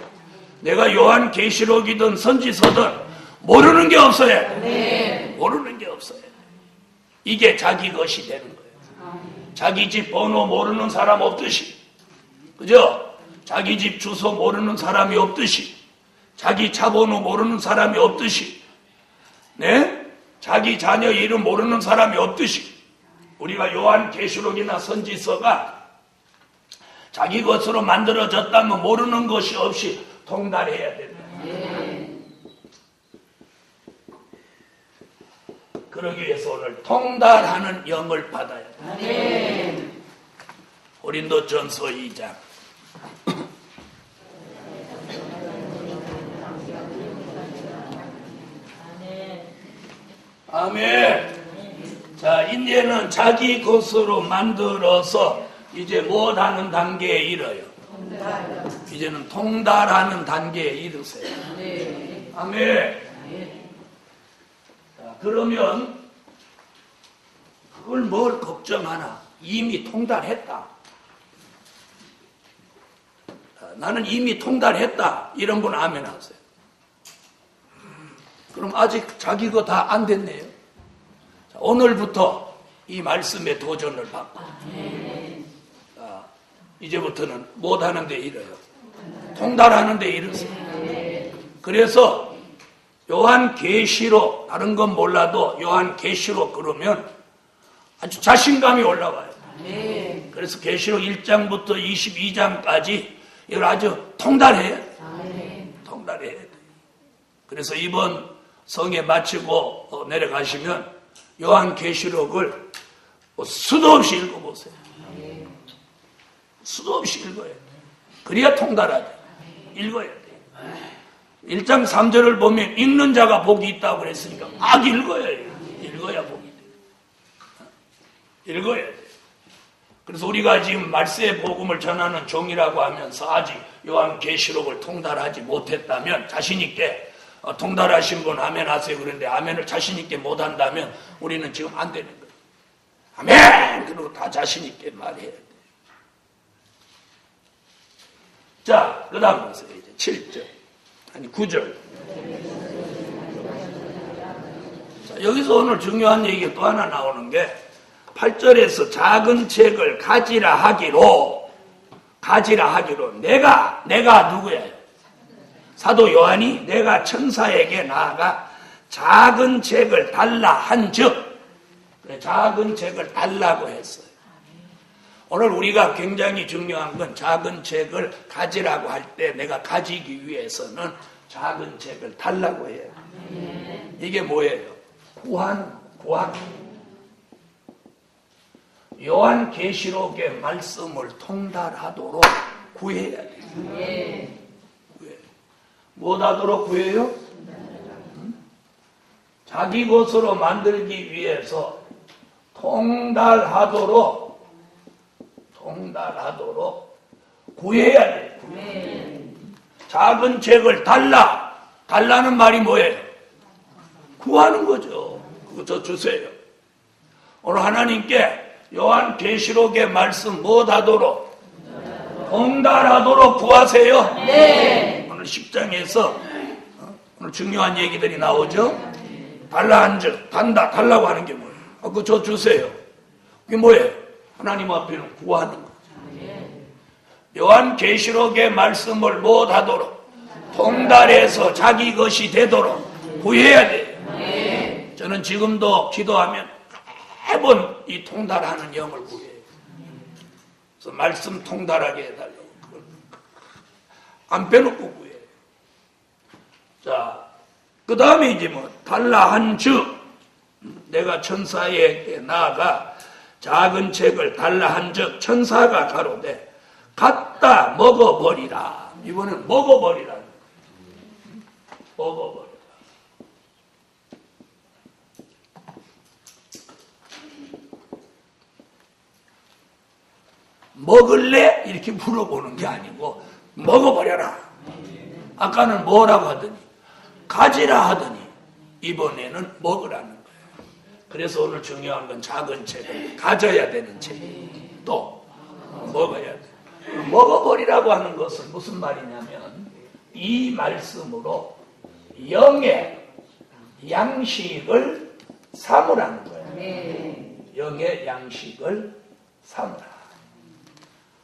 내가 요한계시록이든 선지서든 모르는 게 없어야 돼. 모르는 게 없어야 돼. 이게 자기 것이 되는 거예요. 자기 집 번호 모르는 사람 없듯이, 그죠? 자기 집 주소 모르는 사람이 없듯이, 자기 차 번호 모르는 사람이 없듯이, 네? 자기 자녀 이름 모르는 사람이 없듯이, 우리가 요한계시록이나 선지서가 자기 것으로 만들어졌다면 모르는 것이 없이 통달해야 된다. 그러기 위해서 오늘 통달하는 영을 받아야 돼. 고린도전서 2장. 아멘. 자, 이제는 자기 것으로 만들어서 이제 무엇하는 단계에 이르요? 이제는 통달하는 단계에 이르세요. 아멘. 자, 그러면 그걸 뭘 걱정하나? 이미 통달했다. 나는 이미 통달했다. 이런 분 아멘 하세요. 그럼 아직 자기 거 다 안 됐네요. 자, 오늘부터 이 말씀에 도전을 받고 이제부터는 못하는 데 이르요. 통달하는 데 이르세요. 그래서 요한계시록, 다른 건 몰라도 요한계시록 그러면 아주 자신감이 올라와요. 그래서 계시록 1장부터 22장까지 이걸 아주 통달해야 돼. 통달해야 돼. 그래서 이번 성에 마치고 내려가시면 요한계시록을 수도 없이 읽어보세요. 수도 없이 읽어야 돼. 그래야 통달하죠. 읽어야 돼. 1장 3절을 보면 읽는 자가 복이 있다고 그랬으니까 막 읽어야 해요. 읽어야 복이 돼. 읽어야 돼. 그래서 우리가 지금 말세의 복음을 전하는 종이라고 하면서 아직 요한계시록을 통달하지 못했다면 자신있게 통달하신 분 아멘 하세요. 그런데 아멘을 자신있게 못한다면 우리는 지금 안 되는 거예요. 아멘! 그리고 다 자신있게 말해야 돼. 자, 그 다음 보세요. 이제 7절. 아니 9절. 자, 여기서 오늘 중요한 얘기가 또 하나 나오는 게 8절에서 작은 책을 가지라 하기로 내가 누구예요? 사도 요한이 내가 천사에게 나아가 작은 책을 달라 한즉 작은 책을 달라고 했어요. 오늘 우리가 굉장히 중요한 건 작은 책을 가지라고 할 때 내가 가지기 위해서는 작은 책을 달라고 해요. 이게 뭐예요? 구하는. 요한계시록의 말씀을 통달하도록 구해야 돼요. 못하도록 구해요? 자기 것으로 만들기 위해서 통달하도록 구해야 돼요. 작은 책을 달라는 말이 뭐예요? 구하는 거죠. 그거 저 주세요. 오늘 하나님께 요한계시록의 말씀 못하도록 통달하도록 구하세요. 네. 오늘 10장에서 오늘 중요한 얘기들이 나오죠. 달라 한즉 달라고 하는 게 뭐예요? 그거 저 주세요. 그게 뭐예요? 하나님 앞에는 구하는 거죠. 요한계시록의 말씀을 못하도록 통달해서 자기 것이 되도록 구해야 돼요. 저는 지금도 기도하면 매번 이 통달하는 영을 구해요. 그래서 말씀 통달하게 해달라고. 안 빼놓고 구해요. 자, 그 다음에 이제 달라 한즉 내가 천사에게 나아가 작은 책을 달라 한즉 천사가 가로되 갖다 먹어버리라. 이번엔 먹어버리라. 먹을래? 이렇게 물어보는 게 아니고 먹어버려라. 아까는 뭐라고 하더니 가지라 하더니 이번에는 먹으라는 거예요. 그래서 오늘 중요한 건 작은 책을 가져야 되는 책, 또 먹어야 돼. 먹어버리라고 하는 것은 무슨 말이냐면 이 말씀으로 영의 양식을 삼으라는 거예요. 영의 양식을 삼으라.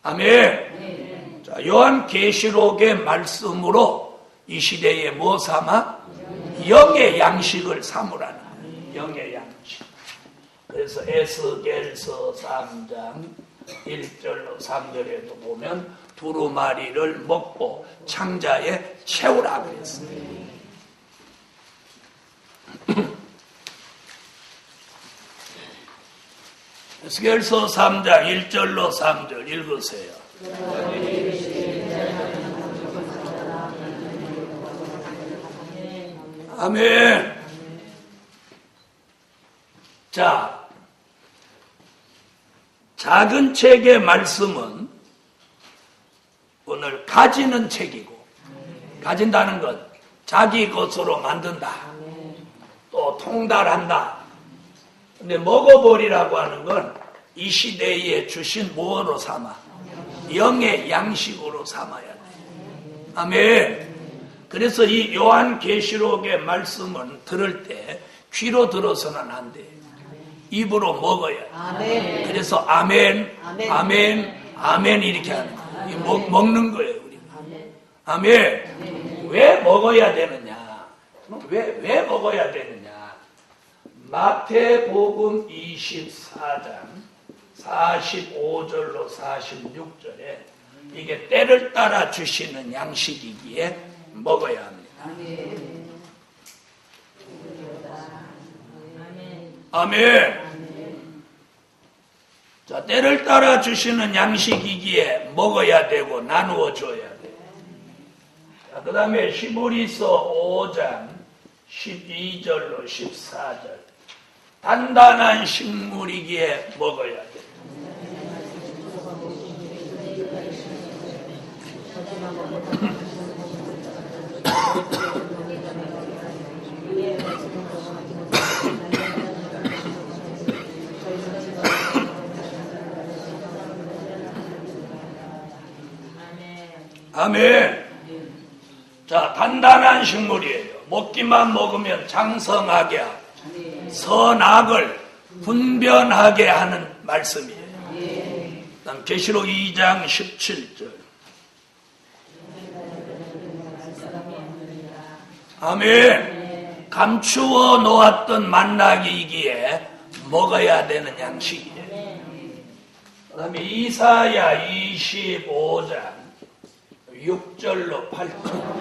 아멘. 자, 요한계시록의 말씀으로 이 시대에 뭐 삼아? 영의 양식을 삼으라는 거예요. 영의 양식. 그래서 에스겔서 3장 1절로 3절에도 보면 두루마리를 먹고 창자에 채우라고 했어요. 에스겔서 3장 1절로 3절 읽으세요. 아멘. 자, 작은 책의 말씀은 오늘 가지는 책이고, 가진다는 것, 자기 것으로 만든다. 또 통달한다. 근데 먹어버리라고 하는 건 이 시대에 주신 무엇으로 삼아? 영의 양식으로 삼아야 돼. 아멘. 그래서 이 요한계시록의 말씀은 들을 때 귀로 들어서는 안 돼요. 입으로 먹어야 돼. 아멘. 그래서 아멘, 아멘. 아멘, 아멘 이렇게 하는 거예요. 먹는 거예요, 우리가. 아멘. 왜 먹어야 되느냐? 왜 먹어야 되느냐? 마태복음 24장 45절로 46절에 이게 때를 따라 주시는 양식이기에 먹어야 합니다. 아멘. 자, 때를 따라 주시는 양식이기에 먹어야 되고 나누어 줘야 돼. 자, 그 다음에 히브리서 5장 12절로 14절. 단단한 식물이기에 먹어야 돼. 아멘. 자, 단단한 식물이에요. 먹기만 먹으면 장성하게 하고 선악을 분별하게 하는 말씀이에요. 다음 계시록 2장 17절. 아멘. 감추어 놓았던 만나기이기에 먹어야 되는 양식이에요. 그 다음에 이사야 25장 6절로 8절.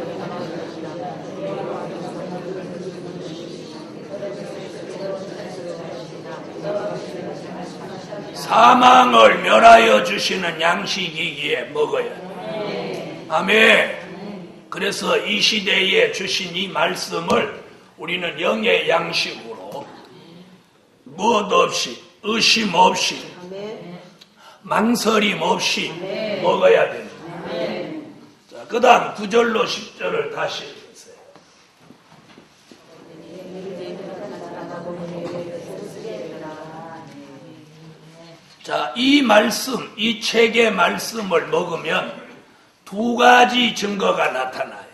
사망을 멸하여 주시는 양식이기에 먹어야 돼. 아멘. 그래서 이 시대에 주신 이 말씀을 우리는 영의 양식으로 무엇 없이 의심 없이 망설임 없이 먹어야 됩니다. 자, 그 다음 9절로 10절을 다시 읽으세요. 자, 이 말씀, 이 책의 말씀을 먹으면 두 가지 증거가 나타나요.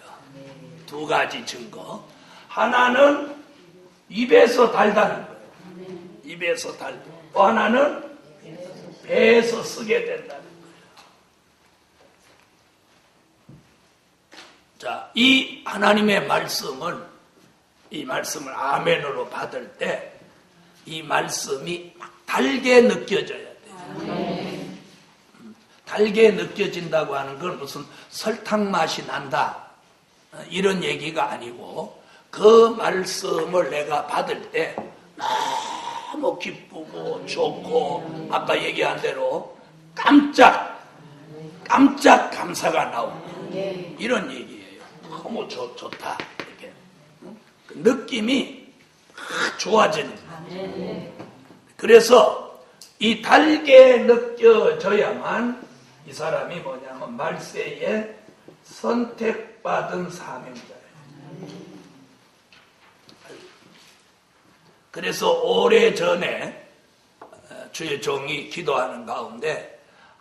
두 가지 증거. 하나는 입에서 달다는 거예요. 입에서 달다. 또 하나는 배에서 쓰게 된다는 거예요. 자, 이 하나님의 말씀은 이 말씀을 아멘으로 받을 때 이 말씀이 달게 느껴져야 돼요. 달게 느껴진다고 하는 건 무슨 설탕 맛이 난다 이런 얘기가 아니고 그 말씀을 내가 받을 때 너무 기쁘고 좋고 아까 얘기한 대로 깜짝 감사가 나오고 이런 얘기예요. 너무 좋다 이렇게 그 느낌이 좋아지는 거예요. 그래서 이 달게 느껴져야만 이 사람이 뭐냐면 말세에 선택받은 사명자예요. 그래서 오래전에 주의 종이 기도하는 가운데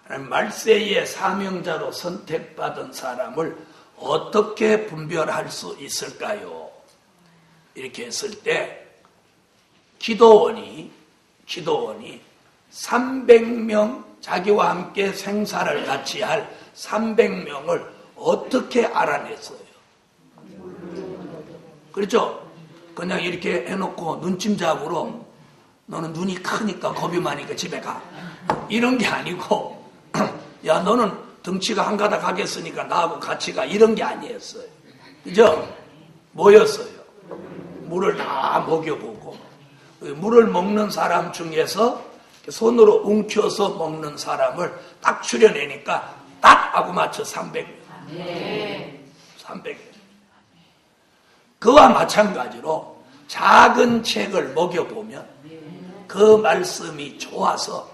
말세의 사명자로 선택받은 사람을 어떻게 분별할 수 있을까요? 이렇게 했을 때 기도원이 300명 자기와 함께 생사를 같이 할 300명을 어떻게 알아냈어요? 그렇죠? 그냥 이렇게 해놓고 눈짐작으로 너는 눈이 크니까 겁이 많으니까 집에 가. 이런 게 아니고 야 너는 덩치가 한 가닥 하겠으니까 나하고 같이 가. 이런 게 아니었어요. 그죠? 뭐였어요? 물을 다 먹여보고 물을 먹는 사람 중에서 손으로 움켜서 먹는 사람을 딱 추려내니까 딱 하고 맞춰 300명. 300명. 그와 마찬가지로 작은 책을 먹여보면 그 말씀이 좋아서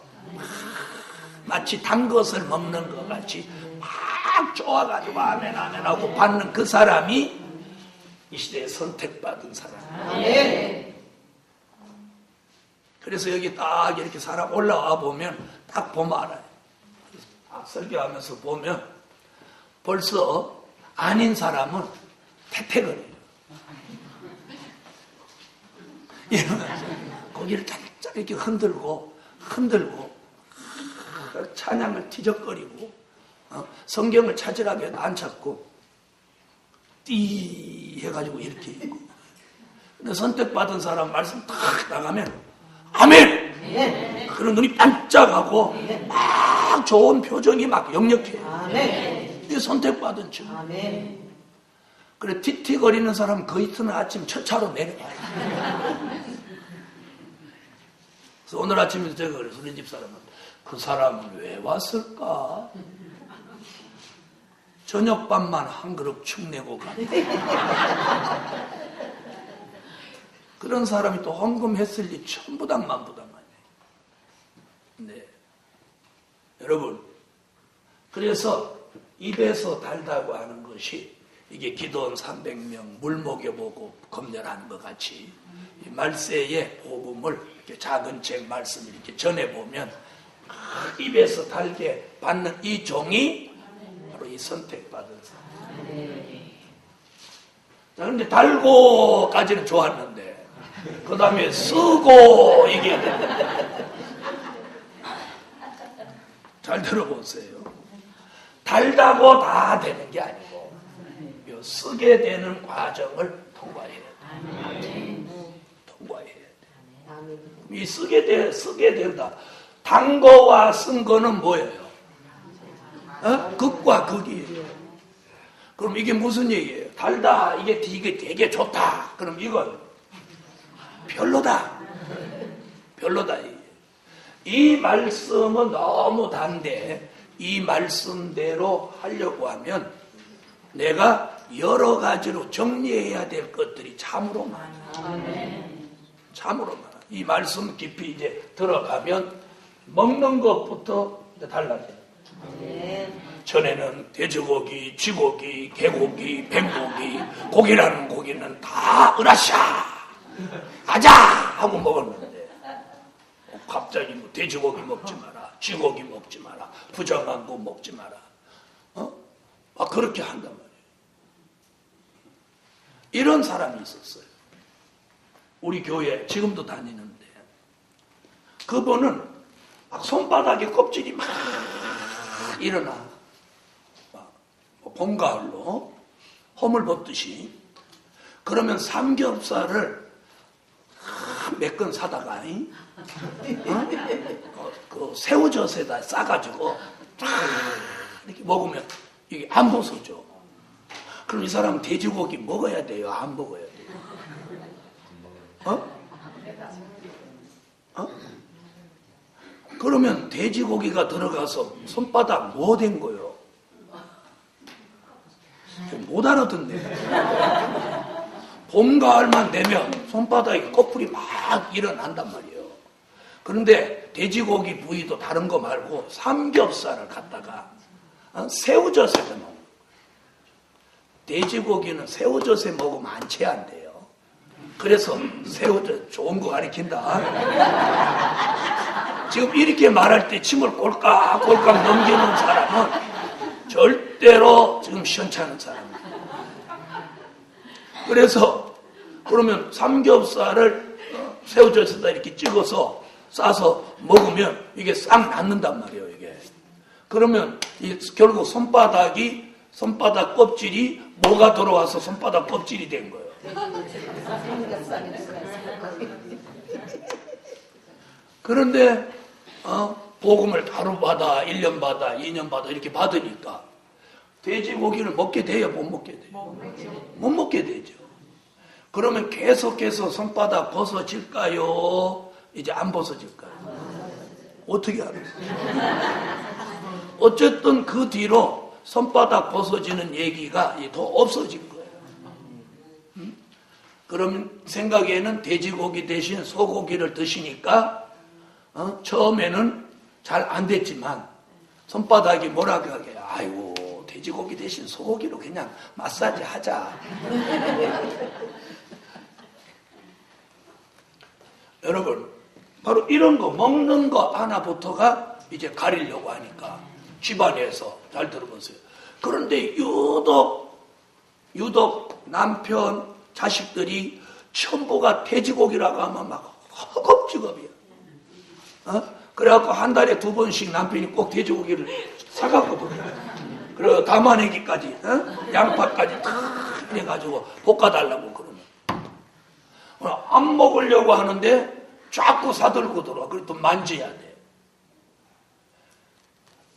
마치 단 것을 먹는 것 같이 막 좋아가지고 아멘 하고 받는 그 사람이 이 시대에 선택받은 사람. 그래서 여기 딱 이렇게 사람 올라와 보면 딱 보면 알아요. 설교하면서 보면 벌써 아닌 사람은 태태거려요. 이러면서 고기를 쫙쫙 이렇게 흔들고 찬양을 티적거리고 성경을 찾으라고 해도 안 찾고 띠 해가지고 이렇게 있고. 근데 선택받은 사람 말씀 딱 나가면 아멘! 그런 눈이 반짝하고 막 좋은 표정이 막 역력해요. 이게 선택받은 증. 그래 틱틱거리는 사람 그 이튿날 아침 첫 차로 내려가요. 그래서 오늘 아침에 제가 그래서 우리 집 사람은 그 사람은 왜 왔을까? 저녁밥만 한 그릇 축내고 간다. 그런 사람이 또 헌금했을 리 천부당만부당하네. 네. 여러분, 그래서 입에서 달다고 하는 것이 이게 기도원 300명 물 먹여보고 검열하는 것 같이 이 말세의 복음을 이렇게 작은 책 말씀을 이렇게 전해보면 입에서 달게 받는 이 종이 바로 이 선택받은 사람. 자, 그런데 달고까지는 좋았는데 그 다음에 쓰고 이게 잘 들어보세요. 달다고 다 되는 게 아니고 쓰게 되는 과정을 통과해야 돼. 통과해야 돼. 이 쓰게 된다. 단 거와 쓴 거는 뭐예요? 극과 극이에요. 그럼 이게 무슨 얘기예요? 달다. 이게 되게 좋다. 그럼 이건 별로다. 별로다. 이 말씀은 너무 단데 이 말씀대로 하려고 하면 내가 여러 가지로 정리해야 될 것들이 참으로 많아. 참으로 많아. 이 말씀 깊이 이제 들어가면 먹는 것부터 이제 달라져요. 전에는 돼지고기, 쥐고기, 개고기, 뱀고기, 고기라는 고기는 다 으라샤 아자 하고 먹었는데 갑자기 뭐 돼지고기 먹지 마라, 쥐고기 먹지 마라, 부정한 거 먹지 마라. 그렇게 한단 말이에요. 이런 사람이 있었어요. 우리 교회 지금도 다니는데 그분은 막 손바닥에 껍질이 막 일어나. 봄, 가을로 홈을 벗듯이. 그러면 삼겹살을 몇 건 사다가 그 새우젓에다 싸가지고 이렇게 먹으면 이게 안 벗어져. 그럼 이 사람은 돼지고기 먹어야 돼요? 안 먹어야 돼요? 그러면 돼지고기가 들어가서 손바닥 뭐 된 거요? 못 알아듣네. 봄, 가을만 되면 손바닥에 꺼풀이 막 일어난단 말이에요. 그런데 돼지고기 부위도 다른 거 말고 삼겹살을 갖다가 새우젓에 넣어. 돼지고기는 새우젓에 먹으면 안 체한대요. 그래서 새우젓 좋은 거 가리킨다. 지금 이렇게 말할 때 침을 꼴깍꼴깍 넘기는 사람은 절대로 지금 시원찮은 사람이에요. 그래서 그러면 삼겹살을 새우젓에다 이렇게 찍어서 싸서 먹으면 이게 싹 낫는단 말이에요. 이게. 그러면 결국 손바닥 껍질이 뭐가 들어와서 손바닥 껍질이 된 거예요. 그런데 복음을 하루 받아, 1년 받아, 2년 받아 이렇게 받으니까 돼지고기를 먹게 돼요? 못 먹게 돼요? 못 먹게 되죠. 그러면 계속해서 손바닥 벗어질까요? 이제 안 벗어질까요? 어떻게 알아요? 어쨌든 그 뒤로 손바닥 벗어지는 얘기가 더 없어진 거예요. 그러면 생각에는 돼지고기 대신 소고기를 드시니까 처음에는 잘 안 됐지만 손바닥이 뭐라고 하게, 아이고 돼지고기 대신 소고기로 그냥 마사지 하자. 여러분 바로 이런 거 먹는 거 하나부터가 이제 가리려고 하니까 집안에서 잘 들어보세요. 그런데 유독 유독 남편, 자식들이 전부가 돼지고기라고 하면 막 허겁지겁이야. 그래갖고 한 달에 2번씩 남편이 꼭 돼지고기를 사갖고 먹어요. 그리고 담아내기까지, 양파까지 다 해가지고 볶아달라고 그러면. 안 먹으려고 하는데 자꾸 사들고 들어와. 그래도 만져야 돼.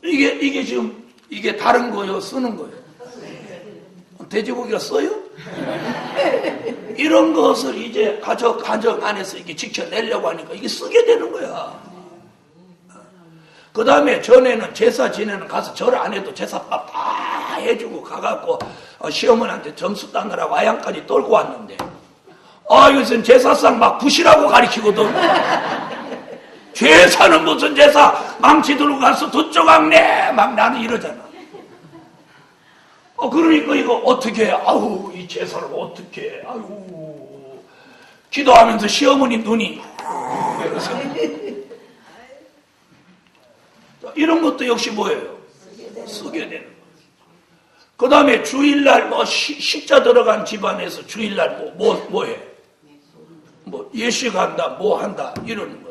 이게 지금, 이게 다른 거요? 쓰는 거요? 돼지고기가 써요? 이런 것을 이제 가정 안에서 이게 지켜내려고 하니까 이게 쓰게 되는 거야. 그 다음에 전에는 제사 지내는 가서 절 안 해도 제사밥 다 해주고 가갖고 시어머니한테 점수 따느라고 아양까지 떨고 왔는데, 이것은 제사상 막 부시라고 가리키거든. 제사는 무슨 제사, 망치 들고 가서 두쪽왕래 막 나는 이러잖아. 그러니까 이거 어떻게 해? 아우, 이 제사를 어떻게 해? 아유, 기도하면서 시어머니 눈이 이런 것도 역시 뭐예요? 쓰게 되는 거예요. 그 다음에 주일날 십자 들어간 집안에서 주일날 뭐 해? 예식 한다, 뭐 한다, 이러는 거예요.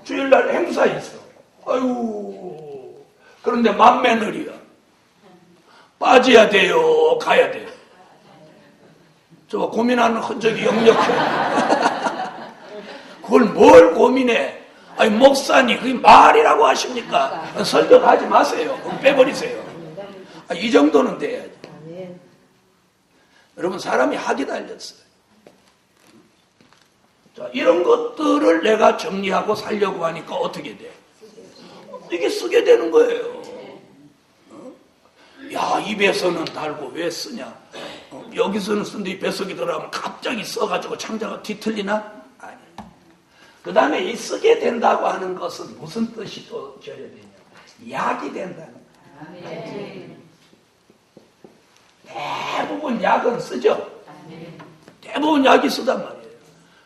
주일날 행사 있어. 아유, 그런데 맏며느리야. 빠져야 돼요, 가야 돼요? 저 고민하는 흔적이 역력해. 그걸 뭘 고민해? 아니, 목사님, 그게 말이라고 하십니까? 설득하지 마세요. 빼버리세요. 이 정도는 돼야지. 여러분, 사람이 학이 달렸어요. 자, 이런 것들을 내가 정리하고 살려고 하니까 어떻게 돼? 이게 쓰게 되는 거예요. 야, 입에서는 달고 왜 쓰냐? 여기서는 쓰는데 이 뱃속에 들어가면 갑자기 써가지고 창자가 뒤틀리나? 아니. 그 다음에 이 쓰게 된다고 하는 것은 무슨 뜻이 또 결여되냐? 약이 된다는 거예요. 대부분 약은 쓰죠? 대부분 약이 쓰단 말이에요.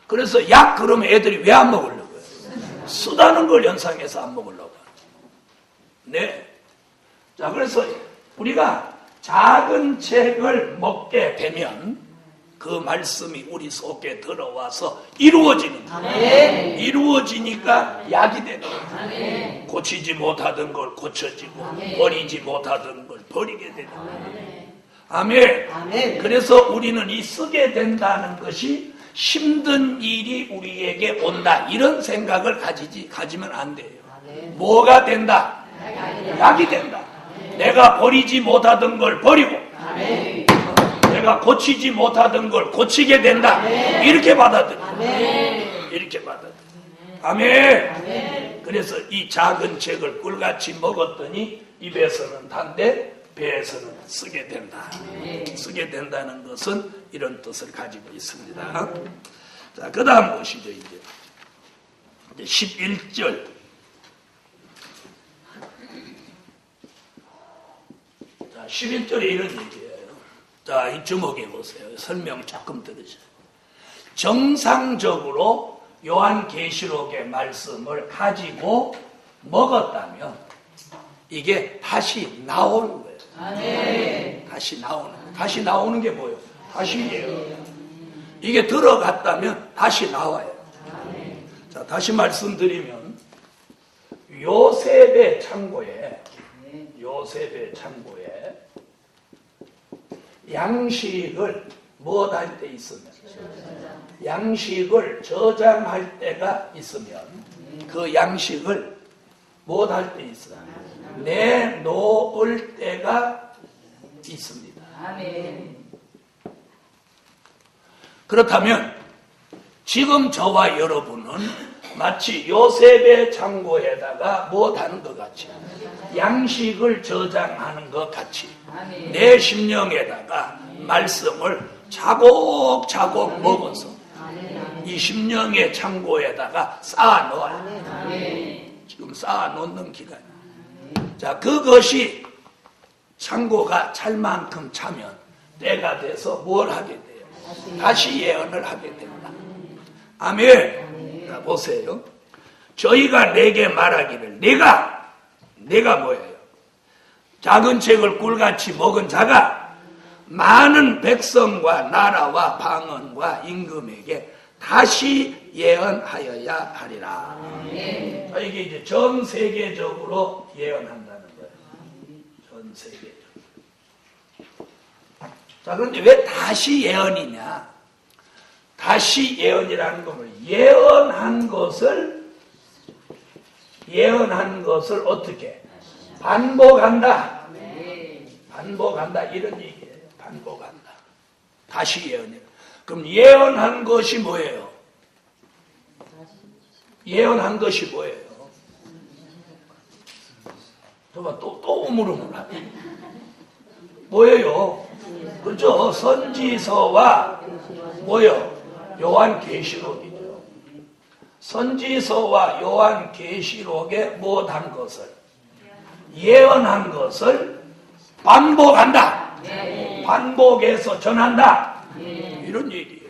그래서 약 그러면 애들이 왜 안 먹으려고요? 쓰다는 걸 연상해서 안 먹으려고. 네. 자, 그래서 우리가 작은 책을 먹게 되면 그 말씀이 우리 속에 들어와서 이루어지는 거예요. 이루어지니까 약이 되는 거예요. 고치지 못하던 걸 고쳐지고 버리지 못하던 걸 버리게 되는 거예요. 아멘. 그래서 우리는 이 쓰게 된다는 것이 힘든 일이 우리에게 온다, 이런 생각을 가지면 안 돼요. 뭐가 된다? 약이 된다. 내가 버리지 못하던 걸 버리고 내가 고치지 못하던 걸 고치게 된다. 이렇게 받아들여요. 이렇게 받아들여요. 아멘. 그래서 이 작은 책을 꿀같이 먹었더니 입에서는 단데 배에서는 쓰게 된다. 쓰게 된다는 것은 이런 뜻을 가지고 있습니다. 자, 그 다음 보시죠. 이제 11절. 자, 11절에 이런 얘기예요. 자, 이 주목해 보세요. 설명 조금 들으세요. 정상적으로 요한계시록의 말씀을 가지고 먹었다면 이게 다시 나오는 거예요. 다시 나오는 거예요. 다시 나오는 게 뭐예요? 다시예요. 이게 들어갔다면 다시 나와요. 자, 다시 말씀드리면 요셉의 창고에 양식을 무엇 할 때 있으면, 양식을 저장할 때가 있으면 그 양식을 무엇 할 때 있어요? 내놓을 때가 있습니다. 그렇다면 지금 저와 여러분은 마치 요셉의 창고에다가 무엇 하는 것 같이, 양식을 저장하는 것 같이 내 심령에다가 말씀을 차곡차곡 먹어서 이 심령의 창고에다가 쌓아놓아요. 지금 쌓아놓는 기간이에요. 자, 그것이 창고가 찰 만큼 차면 때가 돼서 뭘 하게 돼요? 다시 예언을 하게 된다. 아멘. 자, 보세요. 저희가 내게 말하기를, 내가 뭐예요? 작은 책을 꿀같이 먹은 자가 많은 백성과 나라와 방언과 임금에게 다시 예언하여야 하리라. 자, 이게 이제 전 세계적으로 예언한다는 거예요. 전 세계적으로. 자, 그런데 왜 다시 예언이냐? 다시 예언이라는 건 예언한 것을 어떻게? 반복한다. 반복한다. 이런 얘기예요. 반복한다. 다시 예언이에요. 그럼 예언한 것이 뭐예요? 예언한 것이 뭐예요? 또 우물우물 하네. 뭐예요? 그죠? 선지서와 뭐요? 요한계시록이죠. 선지서와 요한계시록에 못한 것을, 예언한 것을 반복한다. 반복해서 전한다. 이런 얘기예요.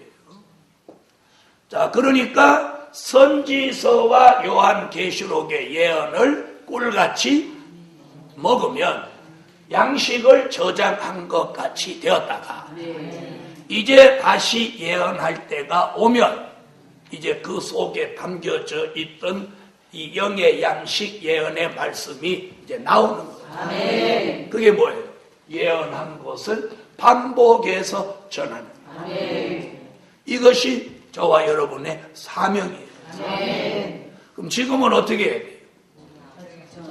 자, 그러니까 선지서와 요한계시록의 예언을 꿀같이 먹으면 양식을 저장한 것 같이 되었다가 이제 다시 예언할 때가 오면 이제 그 속에 담겨져 있던 이 영의 양식 예언의 말씀이 이제 나오는 거예요. 그게 뭐예요? 예언한 것을 반복해서 전하는 거예요. 이것이 저와 여러분의 사명이에요. 그럼 지금은 어떻게 해야 돼요?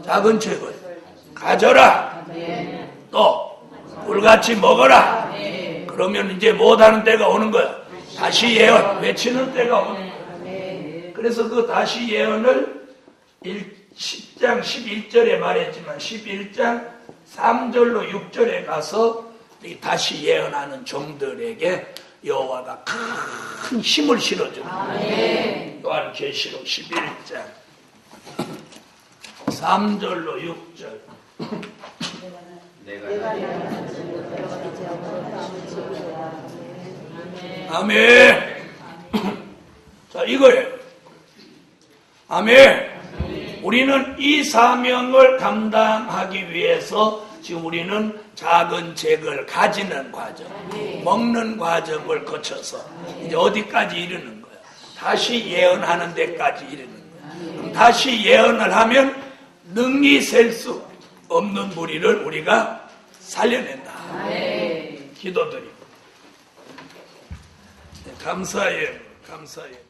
작은 책을 가져라. 또 꿀같이 먹어라. 그러면 이제 못하는 때가 오는 거야. 다시 예언 외치는 때가 오는 거야. 그래서 그 다시 예언을 10장 11절에 말했지만 11장 3절로 6절에 가서 이 다시 예언하는 종들에게 여호와가 큰 힘을 실어줍니다. 요한계시록 11장 3절로 6절. 아멘. 자, 이거예요. 아멘. 우리는 이 사명을 감당하기 위해서 지금 우리는 작은 책을 가지는 과정, 먹는 과정을 거쳐서 이제 어디까지 이르는 거야? 다시 예언하는 데까지 이르는 거야. 그럼 다시 예언을 하면 능히 셀 수 없는 무리를 우리가 살려낸다. 기도드립니다. 감사해요. 감사해요.